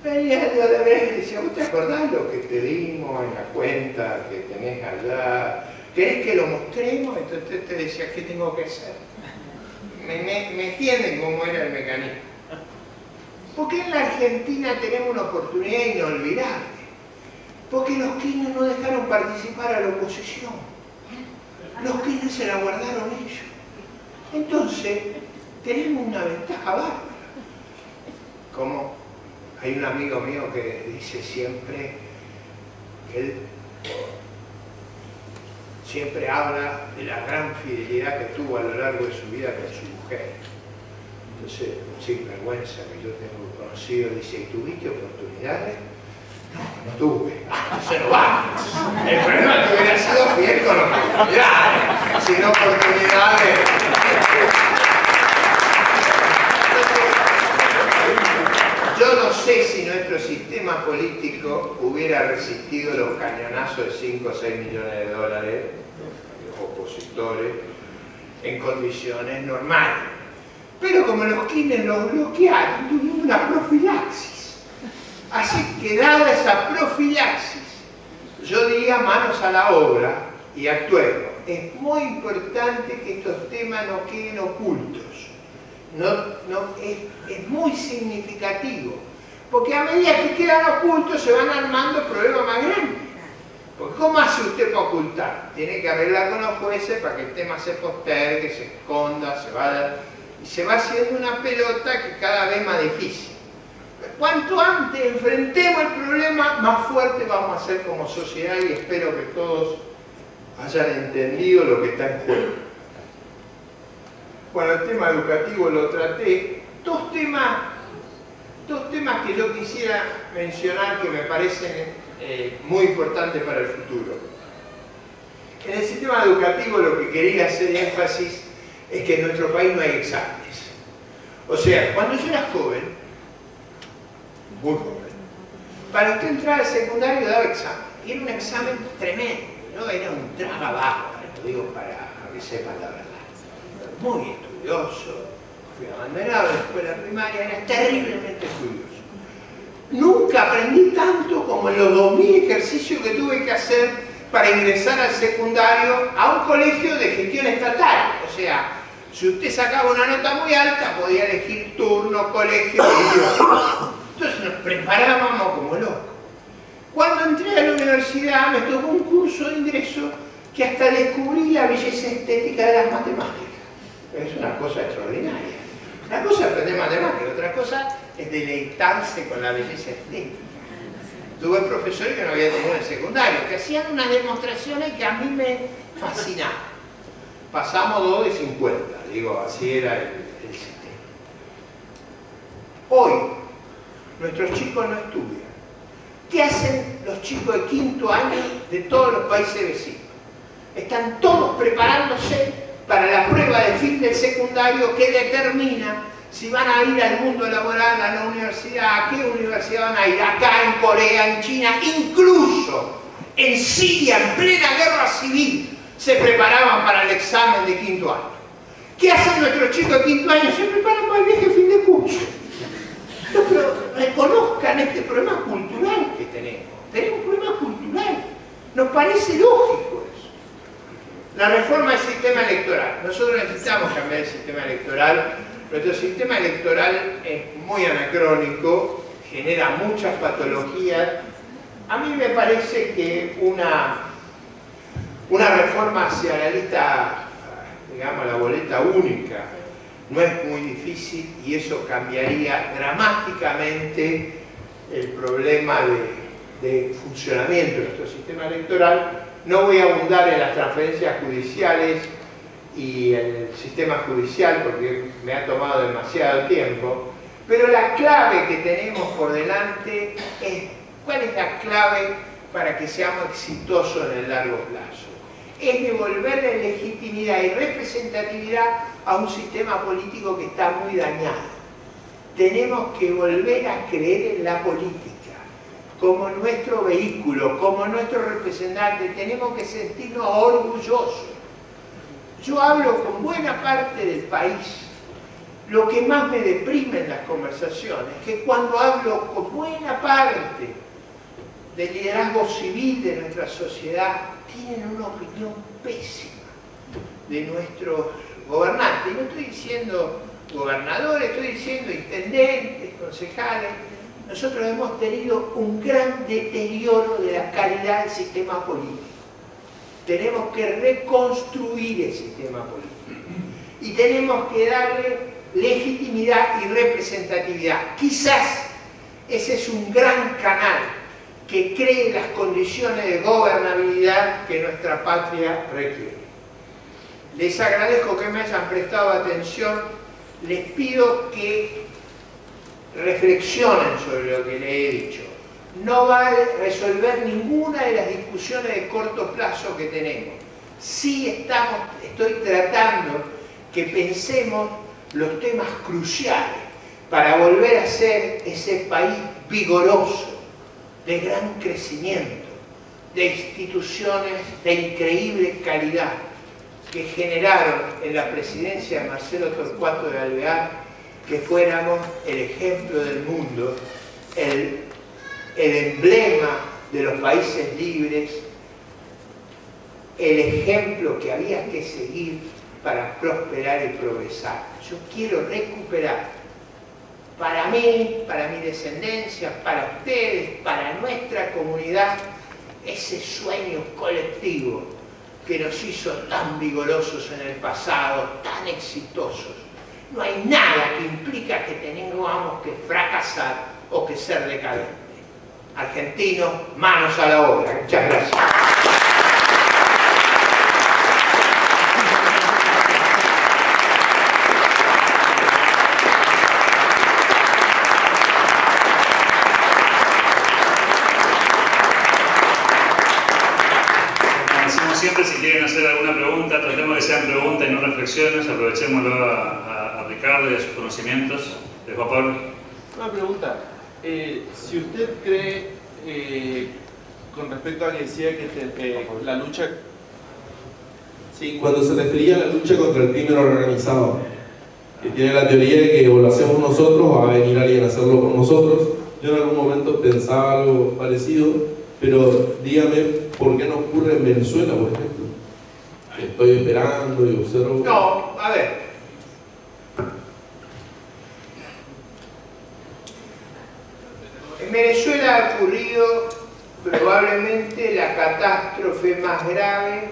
venía de Odebrecht y decía: ¿usted acordás lo que te dimos en la cuenta que tenés allá? ¿Querés que lo mostremos? Entonces usted te decía: ¿qué tengo que hacer? ¿Me entienden cómo era el mecanismo? Porque en la Argentina tenemos una oportunidad inolvidable. Porque los Kirchner no dejaron participar a la oposición. Los Kirchner se la guardaron ellos. Entonces, tenemos una ventaja bárbara. Como hay un amigo mío que dice siempre que él siempre habla de la gran fidelidad que tuvo a lo largo de su vida con su mujer. Entonces, sin vergüenza que yo tengo conocido, dice: ¿y tuviste oportunidades? No, no tuve. Entonces no vamos. El problema es que hubiera sido fiel con oportunidades. Sin oportunidades. Yo no sé si nuestro sistema político hubiera resistido los cañonazos de 5 o 6 millones de dólares de los opositores en condiciones normales. Pero como los Kirchner los bloquearon, tuvimos una profilaxis. Así que dada esa profilaxis, yo diría: manos a la obra y actuemos. Es muy importante que estos temas no queden ocultos. Es muy significativo, porque a medida que quedan ocultos se van armando problemas más grandes. Porque ¿cómo hace usted para ocultar? Tiene que arreglar con los jueces para que el tema se postergue, se esconda, y se va haciendo una pelota que cada vez más difícil. Cuanto antes enfrentemos el problema, más fuerte vamos a ser como sociedad, y espero que todos hayan entendido lo que está en juego. Bueno, el tema educativo lo traté. Dos temas que yo quisiera mencionar que me parecen muy importantes para el futuro. En el sistema educativo lo que quería hacer énfasis es que en nuestro país no hay exámenes. O sea, cuando yo era joven, muy joven, para usted entrar al secundario daba examen. Y era un examen tremendo, ¿no? Era un trabajo, lo digo para que sepan la verdad. Muy estudioso, fui abanderado de la escuela primaria, era terriblemente estudioso. Nunca aprendí tanto como en los 2000 ejercicios que tuve que hacer para ingresar al secundario a un colegio de gestión estatal. O sea, si usted sacaba una nota muy alta, podía elegir turno, colegio, idioma. Entonces nos preparábamos como locos. Cuando entré a la universidad me tocó un curso de ingreso que hasta descubrí la belleza estética de las matemáticas. Es una cosa extraordinaria. Una cosa es aprender matemáticas, otra cosa es deleitarse con la belleza estética. Tuve profesores que no había tenido en el secundario, que hacían unas demostraciones que a mí me fascinaban. Pasamos 2 de 50, digo, así era el sistema. Hoy, nuestros chicos no estudian. ¿Qué hacen los chicos de 5º año de todos los países vecinos? Están todos preparándose para la prueba de fin del secundario que determina si van a ir al mundo laboral, a la universidad, a qué universidad van a ir, acá, en Corea, en China, incluso en Siria, en plena guerra civil, se preparaban para el examen de 5º año. ¿Qué hacen nuestros chicos de 5º año? Se preparan para el viaje de fin de curso. No, pero reconozcan este problema cultural que tenemos. Tenemos un problema cultural. Nos parece lógico eso. La reforma del sistema electoral. Nosotros necesitamos cambiar el sistema electoral. Nuestro sistema electoral es muy anacrónico, genera muchas patologías. A mí me parece que una reforma hacia la lista, digamos, la boleta única, no es muy difícil y eso cambiaría dramáticamente el problema de funcionamiento de nuestro sistema electoral. No voy a abundar en las transferencias judiciales y el sistema judicial porque me ha tomado demasiado tiempo, pero la clave que tenemos por delante es ¿cuál es la clave para que seamos exitosos en el largo plazo? Es devolverle legitimidad y representatividad a un sistema político que está muy dañado. Tenemos que volver a creer en la política como nuestro vehículo, como nuestro representante. Tenemos que sentirnos orgullosos. Yo hablo con buena parte del país. Lo que más me deprime en las conversaciones es que cuando hablo con buena parte del liderazgo civil de nuestra sociedad, tienen una opinión pésima de nuestros gobernantes. Y no estoy diciendo gobernadores, estoy diciendo intendentes, concejales. Nosotros hemos tenido un gran deterioro de la calidad del sistema político. Tenemos que reconstruir el sistema político. Y tenemos que darle legitimidad y representatividad. Quizás ese es un gran canal que cree las condiciones de gobernabilidad que nuestra patria requiere. Les agradezco que me hayan prestado atención. Les pido que reflexionen sobre lo que les he dicho. No va a resolver ninguna de las discusiones de corto plazo que tenemos. Sí estoy tratando que pensemos los temas cruciales para volver a ser ese país vigoroso, de gran crecimiento, de instituciones de increíble calidad que generaron en la presidencia de Marcelo Torcuato de Alvear que fuéramos el ejemplo del mundo, el emblema de los países libres, el ejemplo que había que seguir para prosperar y progresar. Yo quiero recuperar para mí, para mi descendencia, para ustedes, para nuestra comunidad, ese sueño colectivo que nos hizo tan vigorosos en el pasado, tan exitosos. No hay nada que implica que tengamos que fracasar o que ser decadentes. Argentinos, manos a la obra. Muchas gracias. Siempre, si quieren hacer alguna pregunta, tratemos que sean preguntas y no reflexiones, aprovechémoslo a Ricardo y a sus conocimientos. Juan Pablo. Una pregunta, si usted cree, con respecto a que decía que la lucha... Sí, cuando se refería a la lucha contra el crimen organizado, que tiene la teoría de que o lo hacemos nosotros o va a venir alguien a hacerlo por nosotros, yo en algún momento pensaba algo parecido, pero dígame, ¿por qué no ocurre en Venezuela, por ejemplo? Estoy esperando y observo... No, a ver. En Venezuela ha ocurrido probablemente la catástrofe más grave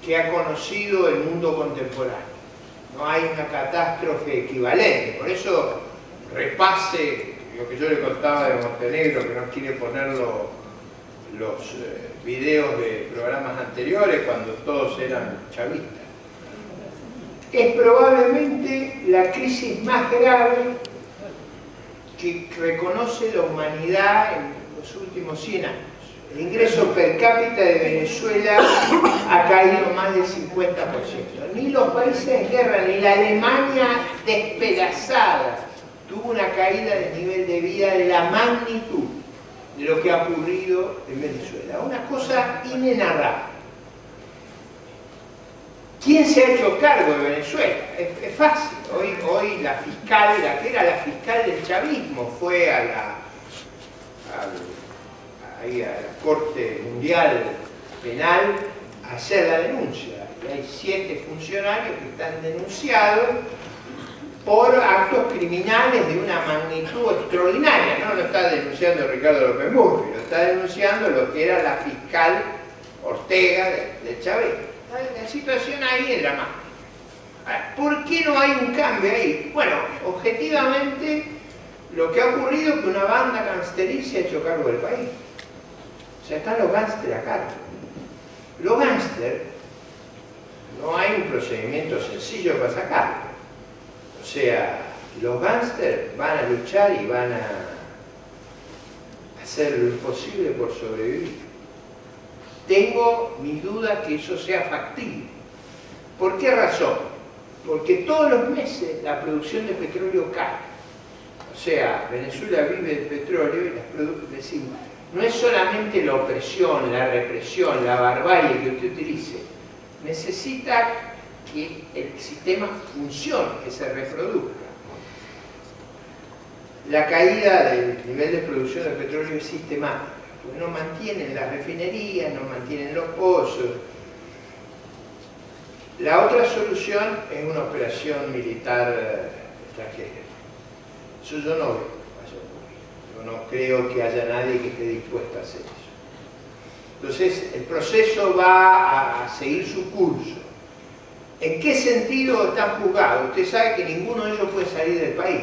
que ha conocido el mundo contemporáneo. No hay una catástrofe equivalente. Por eso repase lo que yo le contaba de Montenegro, que no quiere ponerlo los videos de programas anteriores cuando todos eran chavistas. Es probablemente la crisis más grave que reconoce la humanidad en los últimos 100 años. El ingreso per cápita de Venezuela ha caído más del 50%. Ni los países en guerra, ni la Alemania despedazada tuvo una caída del nivel de vida de la magnitud de lo que ha ocurrido en Venezuela. Una cosa inenarrable. ¿Quién se ha hecho cargo de Venezuela? Es fácil. Hoy la fiscal, la que era la fiscal del chavismo, fue a la Corte Mundial Penal a hacer la denuncia. Y hay 7 funcionarios que están denunciados por actos criminales de una magnitud extraordinaria. No lo está denunciando Ricardo López Murphy, lo está denunciando lo que era la fiscal Ortega del chavismo. La situación ahí es dramática. ¿Por qué no hay un cambio ahí? Bueno, objetivamente, lo que ha ocurrido es que una banda gangsteril se ha hecho cargo del país. O sea, están los gángsters acá. Los gángsters, no hay un procedimiento sencillo para sacarlo. O sea, los gángsters van a luchar y van a hacer lo imposible por sobrevivir. Tengo mis dudas que eso sea factible. ¿Por qué razón? Porque todos los meses la producción de petróleo cae. O sea, Venezuela vive del petróleo y decimos, no es solamente la opresión, la represión, la barbarie que usted utilice. Necesita que el sistema funcione, que se reproduzca. La caída del nivel de producción de petróleo es sistemática. No mantienen las refinerías, no mantienen los pozos. La otra solución es una operación militar extranjera. Eso yo no veo que vaya a ocurrir. Yo no creo que haya nadie que esté dispuesto a hacer eso. Entonces, el proceso va a seguir su curso. ¿En qué sentido están juzgados? Usted sabe que ninguno de ellos puede salir del país.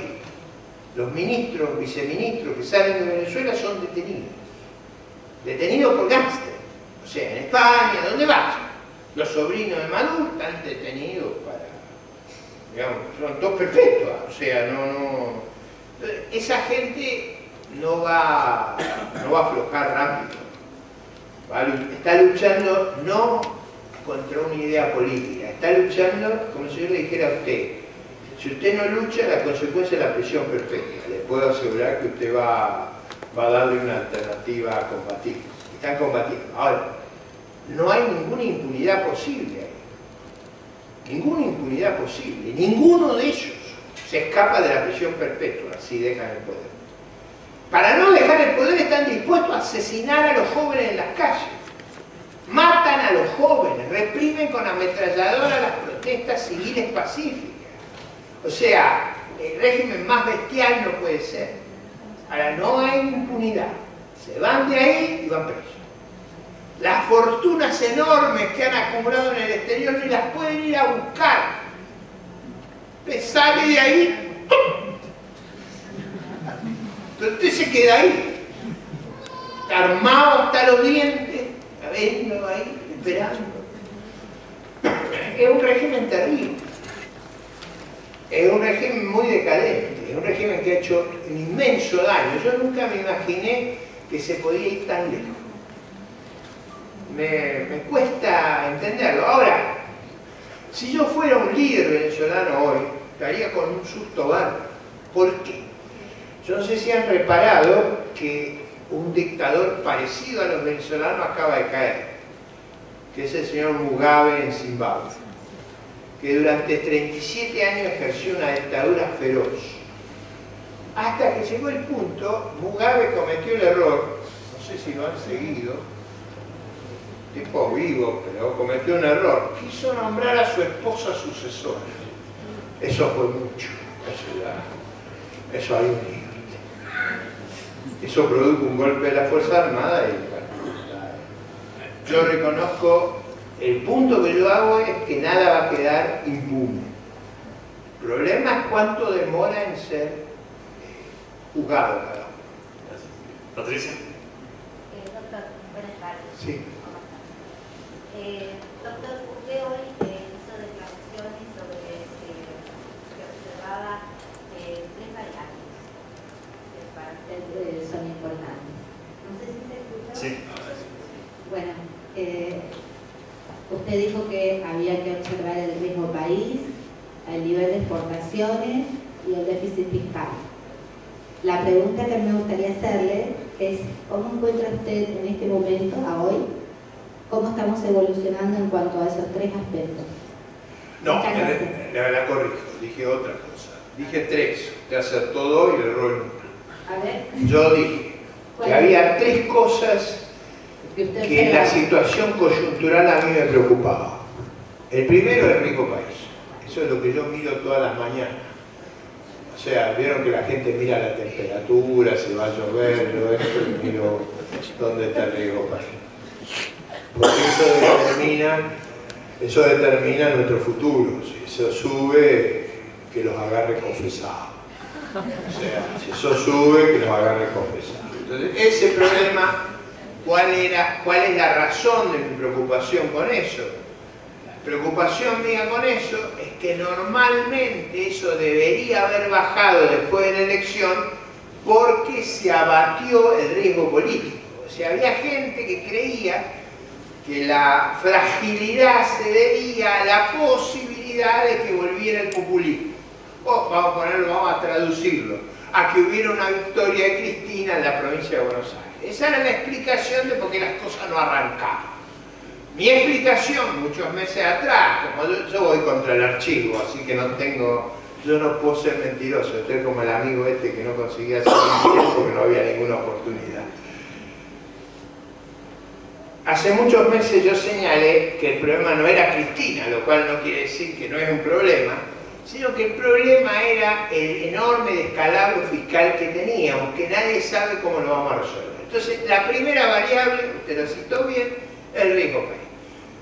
Los ministros, viceministros que salen de Venezuela son detenidos. Detenidos por gángster. O sea, en España, donde vayan. Los sobrinos de Maduro están detenidos para, digamos, son dos perpetuas. O sea, no. Esa gente no va a aflojar rápido. Está luchando no contra una idea política, está luchando como si yo le dijera a usted, si usted no lucha, la consecuencia es la prisión perpetua. Le puedo asegurar que usted va a darle una alternativa a combatir. Están combatiendo. Ahora, no hay ninguna impunidad posible ahí. Ninguna impunidad posible. Ninguno de ellos se escapa de la prisión perpetua si dejan el poder. Para no dejar el poder están dispuestos a asesinar a los jóvenes en las calles. Matan a los jóvenes, reprimen con ametralladora las protestas civiles pacíficas. O sea, el régimen más bestial no puede ser. Ahora, no hay impunidad. Se van de ahí y van presos. Las fortunas enormes que han acumulado en el exterior ni las pueden ir a buscar. Usted sale de ahí, pero usted se queda ahí, está armado hasta los dientes, viendo ahí, esperando. Es un régimen terrible. Es un régimen muy decadente, es un régimen que ha hecho un inmenso daño. Yo nunca me imaginé que se podía ir tan lejos. Me cuesta entenderlo. Ahora, si yo fuera un líder venezolano hoy, estaría con un susto bárbaro. ¿Por qué? Yo no sé si han reparado que un dictador parecido a los venezolanos acaba de caer, que es el señor Mugabe en Zimbabue, que durante 37 años ejerció una dictadura feroz. Hasta que llegó el punto, Mugabe cometió el error, no sé si lo han seguido, tipo vivo, pero cometió un error. Quiso nombrar a su esposa sucesora. Eso fue mucho. Eso hay un límite. Eso produjo un golpe de la Fuerza Armada y bueno, yo reconozco, el punto que yo hago es que nada va a quedar impune. El problema es cuánto demora en ser juzgado cada uno. Patricia. Doctor, buenas tardes. Sí. Doctor, usted hoy hizo declaraciones sobre que observaba tres variables que para usted son importantes. No sé si se escucha. Sí. Bueno, usted dijo que había que observar el riesgo país, el nivel de exportaciones y el déficit fiscal. La pregunta que me gustaría hacerle es, ¿cómo encuentra usted en este momento, a hoy, cómo estamos evolucionando en cuanto a esos tres aspectos? No, la corrijo, dije otra cosa. Dije tres, te acertó dos y le erró el número. A ver. Yo dije que había tres cosas que en la situación coyuntural a mí me preocupaba. El primero es el rico país. Eso es lo que yo miro todas las mañanas. O sea, vieron que la gente mira la temperatura, si va a llover, yo esto, y miro dónde está el rico país. Porque eso determina eso determina nuestro futuro. Si eso sube, que los agarre confesados. O sea, si eso sube, que los agarre confesados. Entonces, ese problema, ¿cuál es la razón de mi preocupación con eso? La preocupación mía con eso es que normalmente eso debería haber bajado después de la elección porque se abatió el riesgo político. O sea, había gente que creía que la fragilidad se debía a la posibilidad de que volviera el populismo. O vamos a traducirlo, a que hubiera una victoria de Cristina en la provincia de Buenos Aires. Esa era la explicación de por qué las cosas no arrancaban. Mi explicación, muchos meses atrás, como yo voy contra el archivo, así que yo no puedo ser mentiroso, estoy como el amigo este que no conseguía hacer mentiras porque no había ninguna oportunidad. Hace muchos meses yo señalé que el problema no era Cristina, lo cual no quiere decir que no es un problema, sino que el problema era el enorme descalabro fiscal que teníamos, que nadie sabe cómo lo vamos a resolver. Entonces, la primera variable, usted lo citó bien, el riesgo país.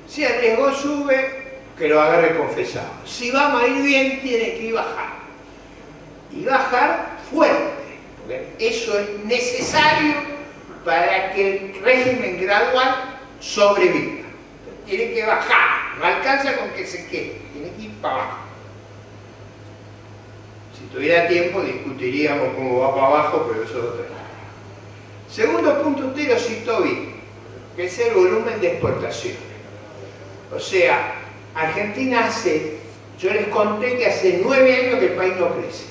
Si el riesgo sube, que lo agarre confesado. Si vamos a ir bien, tiene que ir bajar. Y bajar fuerte, porque eso es necesario para que el régimen gradual sobreviva. Tiene que bajar, no alcanza con que se quede, tiene que ir para abajo. Si tuviera tiempo discutiríamos cómo va para abajo, pero eso es otra cosa. Segundo punto, usted lo citó bien, que es el volumen de exportaciones. O sea, Argentina yo les conté que hace 9 años que el país no crece.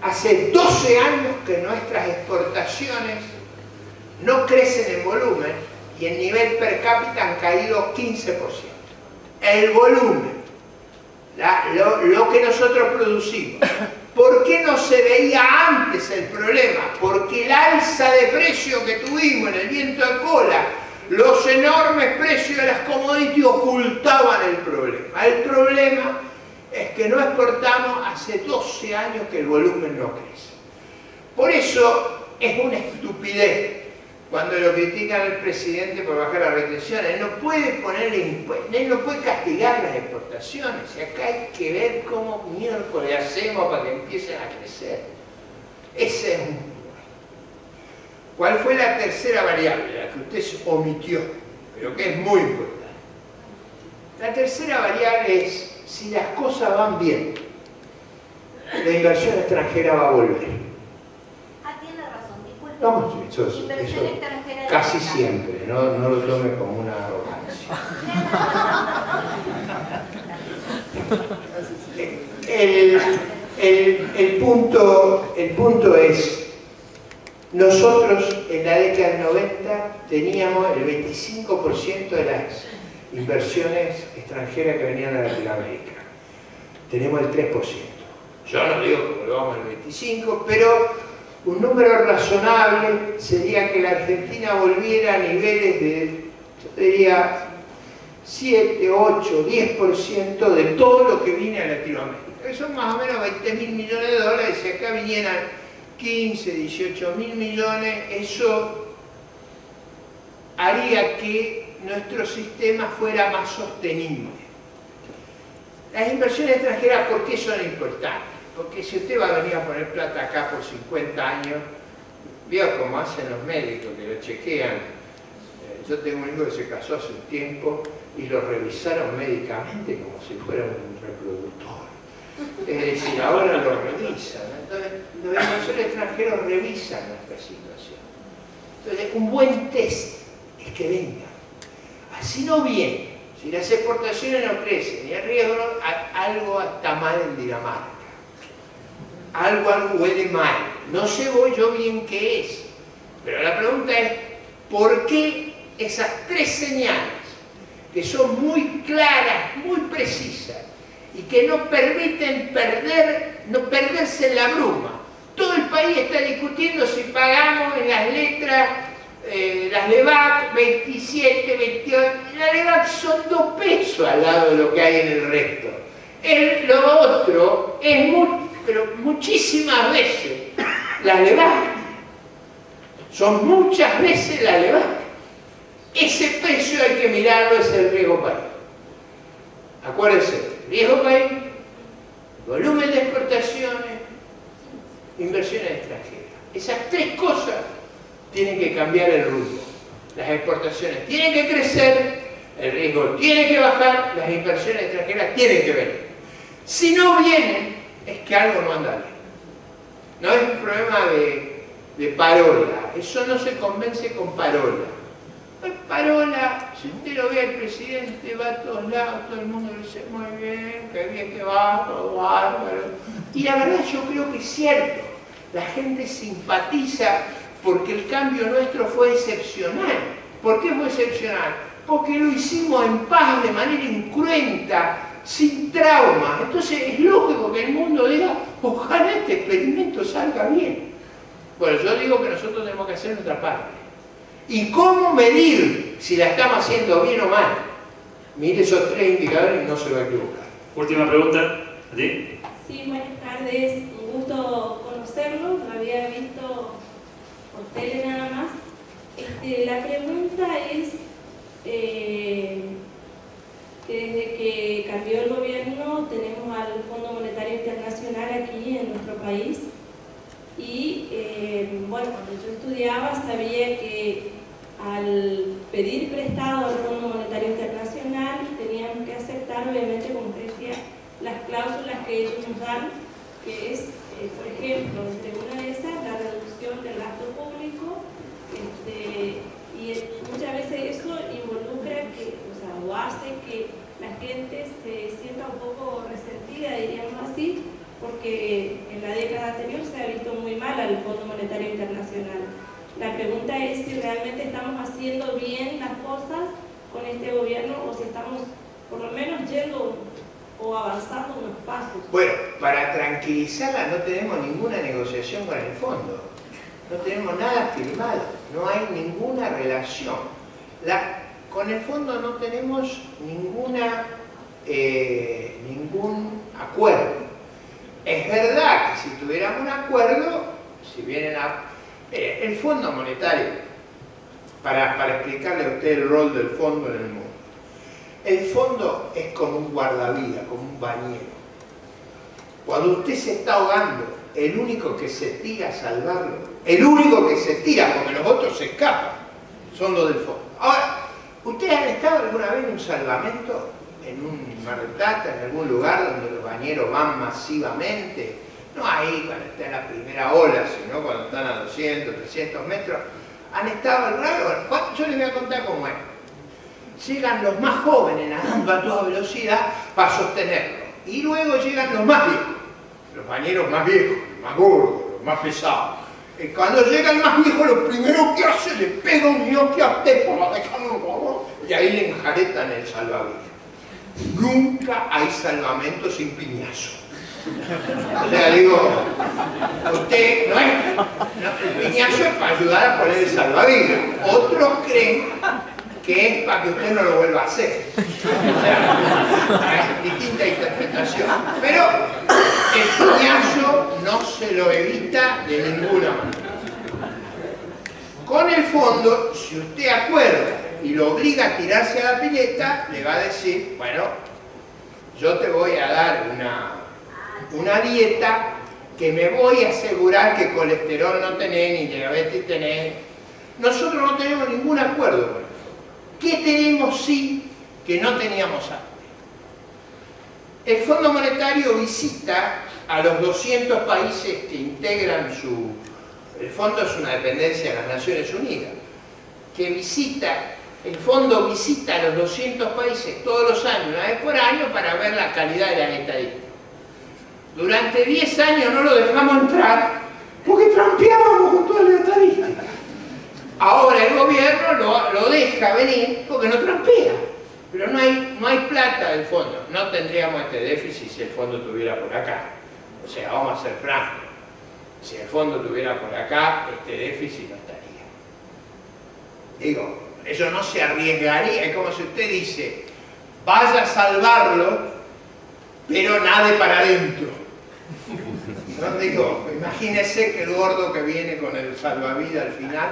Hace 12 años que nuestras exportaciones no crecen en volumen y en nivel per cápita han caído 15%. El volumen, lo que nosotros producimos. ¿Por qué no se veía antes el problema? Porque el alza de precio que tuvimos en el viento de cola, los enormes precios de las commodities ocultaban el problema. El problema es que no exportamos hace 12 años que el volumen no crece. Por eso es una estupidez cuando lo critican al presidente por bajar las retenciones. Él no puede ponerle impuestos, él no puede castigar las exportaciones. Y acá hay que ver cómo miércoles hacemos para que empiecen a crecer. Ese es un problema. ¿Cuál fue la tercera variable? La que usted omitió, pero que es muy importante. La tercera variable es si las cosas van bien, la inversión extranjera va a volver. Tiene razón, disculpe. No, eso Inversión extranjera casi siempre, no lo tome como una arrogancia. El punto es, nosotros en la década del 90 teníamos el 25% de las inversiones extranjeras que venían a Latinoamérica. Tenemos el 3%. Yo no digo que volvamos al 25%, pero un número razonable sería que la Argentina volviera a niveles de, yo diría, 7, 8, 10% de todo lo que viene a Latinoamérica. Que son más o menos 20.000 millones de dólares. Si acá vinieran 15, 18.000 millones, eso haría que nuestro sistema fuera más sostenible. Las inversiones extranjeras, ¿por qué son importantes? Porque si usted va a venir a poner plata acá por 50 años, veo cómo hacen los médicos que lo chequean. Yo tengo un hijo que se casó hace un tiempo y lo revisaron médicamente como si fuera un reproductor. Es decir, ahora lo revisan. Entonces, los inversores extranjeros revisan nuestra situación. Entonces, un buen test es que vengan. Así no viene. Si las exportaciones no crecen y el riesgo no, algo está mal en Dinamarca. Algo huele mal. No sé yo bien qué es. Pero la pregunta es, ¿por qué esas 3 señales, que son muy claras, muy precisas, y que no permiten no perderse en la bruma? Todo el país está discutiendo si pagamos en las letras, las LEVAC 27, 28, las LEVAC son 2 pesos al lado de lo que hay en el resto. Lo otro es pero muchísimas veces las LEVAC. Son muchas veces las LEVAC. Ese precio hay que mirarlo, es el riesgo país. Acuérdense, riesgo país, volumen de exportaciones, inversiones extranjeras. Esas tres cosas tienen que cambiar el rumbo. Las exportaciones tienen que crecer, el riesgo tiene que bajar, las inversiones extranjeras tienen que venir. Si no vienen, es que algo no anda bien. No es un problema de parola, eso no se convence con parola. Pues parola, si usted lo ve al presidente, va a todos lados, todo el mundo le dice muy bien que va, todo bárbaro. Y la verdad yo creo que es cierto, la gente simpatiza porque el cambio nuestro fue excepcional. ¿Por qué fue excepcional? Porque lo hicimos en paz, de manera incruenta, sin trauma. Entonces es lógico que el mundo diga, ojalá este experimento salga bien. Bueno, yo digo que nosotros tenemos que hacer nuestra parte. ¿Y cómo medir si la estamos haciendo bien o mal? Mire esos tres indicadores y no se va a equivocar. Última pregunta, ¿a ti? Sí, buenas tardes, un gusto conocerlo, lo había visto por tele nada más. La pregunta es que desde que cambió el gobierno tenemos al Fondo Monetario Internacional aquí en nuestro país y bueno, cuando yo estudiaba sabía que al pedir prestado al Fondo Monetario Internacional teníamos que aceptar, obviamente, como usted decía, las cláusulas que ellos nos dan, que es, por ejemplo, entre una de esas, la reducción del gasto público, y muchas veces eso involucra o hace que la gente se sienta un poco resentida, diríamos así, porque en la década anterior se ha visto muy mal al Fondo Monetario Internacional. La pregunta es si realmente estamos haciendo bien las cosas con este gobierno o si estamos por lo menos yendo o avanzando unos pasos. Bueno, para tranquilizarla no tenemos ninguna negociación con el fondo. No tenemos nada firmado, no hay ninguna relación. Con el fondo no tenemos ningún acuerdo. Es verdad que si tuviéramos un acuerdo, si vienen el Fondo Monetario, para explicarle a usted el rol del fondo en el mundo. El fondo es como un guardavidas, como un bañero. Cuando usted se está ahogando, el único que se tira a salvarlo, el único que se tira, porque los otros se escapan, son los del fondo. Ahora, ¿ustedes han estado alguna vez en un salvamento, en un Mar del Plata, en algún lugar donde los bañeros van masivamente? No ahí cuando está en la primera ola, sino cuando están a 200, 300 metros. ¿Han estado alguna vez? Bueno, yo les voy a contar cómo es. Llegan los más jóvenes nadando a toda velocidad para sostenerlo. Y luego llegan los más viejos, los bañeros más viejos, los más gordos, los más pesados. Y cuando llega el más viejo, lo primero que hace, le pega un ñoque a usted, y ahí le enjaretan el salvavidas. Nunca hay salvamento sin piñazo. O sea, digo, usted no es. El piñazo es para ayudar a poner el salvavidas. Otros creen que es para que usted no lo vuelva a hacer. O sea, es distinta interpretación. Pero el piñazo no se lo evita de ninguna manera. Con el fondo, si usted acuerda y lo obliga a tirarse a la pileta, le va a decir, bueno, yo te voy a dar una dieta que me voy a asegurar que colesterol no tenés, ni diabetes tenés. Nosotros no tenemos ningún acuerdo con eso. ¿Qué tenemos sí que no teníamos antes? El Fondo Monetario visita a los 200 países que integran su... El fondo es una dependencia de las Naciones Unidas, que el fondo visita a los 200 países todos los años, una vez por año, para ver la calidad de las estadísticas. Durante 10 años no lo dejamos entrar porque trampeábamos con todas las estadísticas. Ahora el gobierno lo deja venir porque no trampea. Pero no hay plata del fondo. No tendríamos este déficit si el fondo estuviera por acá. O sea, vamos a ser francos. Si el fondo estuviera por acá, este déficit no estaría. Digo, eso no se arriesgaría. Es como si usted dice, vaya a salvarlo, pero nade para adentro. ¿No? Digo, imagínese que el gordo que viene con el salvavidas al final,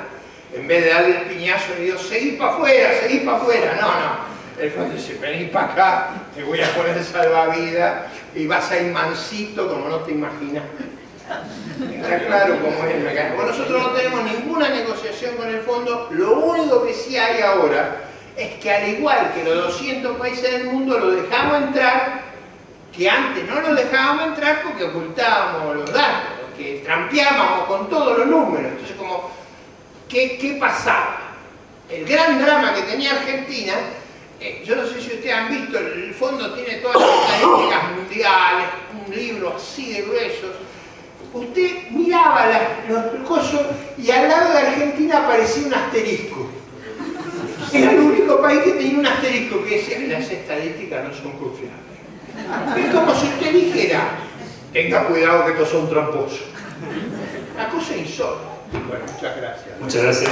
en vez de darle el piñazo, le digo, seguí para afuera, seguí para afuera. No, no. El fondo dice, vení para acá, te voy a poner salvavidas y vas a ir mansito como no te imaginas. Está claro cómo es el mecanismo. Nosotros no tenemos ninguna negociación con el fondo, lo único que sí hay ahora es que al igual que los 200 países del mundo lo dejamos entrar, que antes no lo dejábamos entrar porque ocultábamos los datos, que trampeábamos con todos los números. Entonces, como, ¿qué pasaba? El gran drama que tenía Argentina, yo no sé si ustedes han visto, el fondo tiene todas las estadísticas mundiales, un libro así de grueso. Usted miraba los cosos y al lado de Argentina aparecía un asterisco. Era el único país que tenía un asterisco que decía que las estadísticas no son confiables. Es como si usted dijera, tenga cuidado que estos son tramposos. Una cosa insólita. Bueno, muchas gracias. Muchas gracias.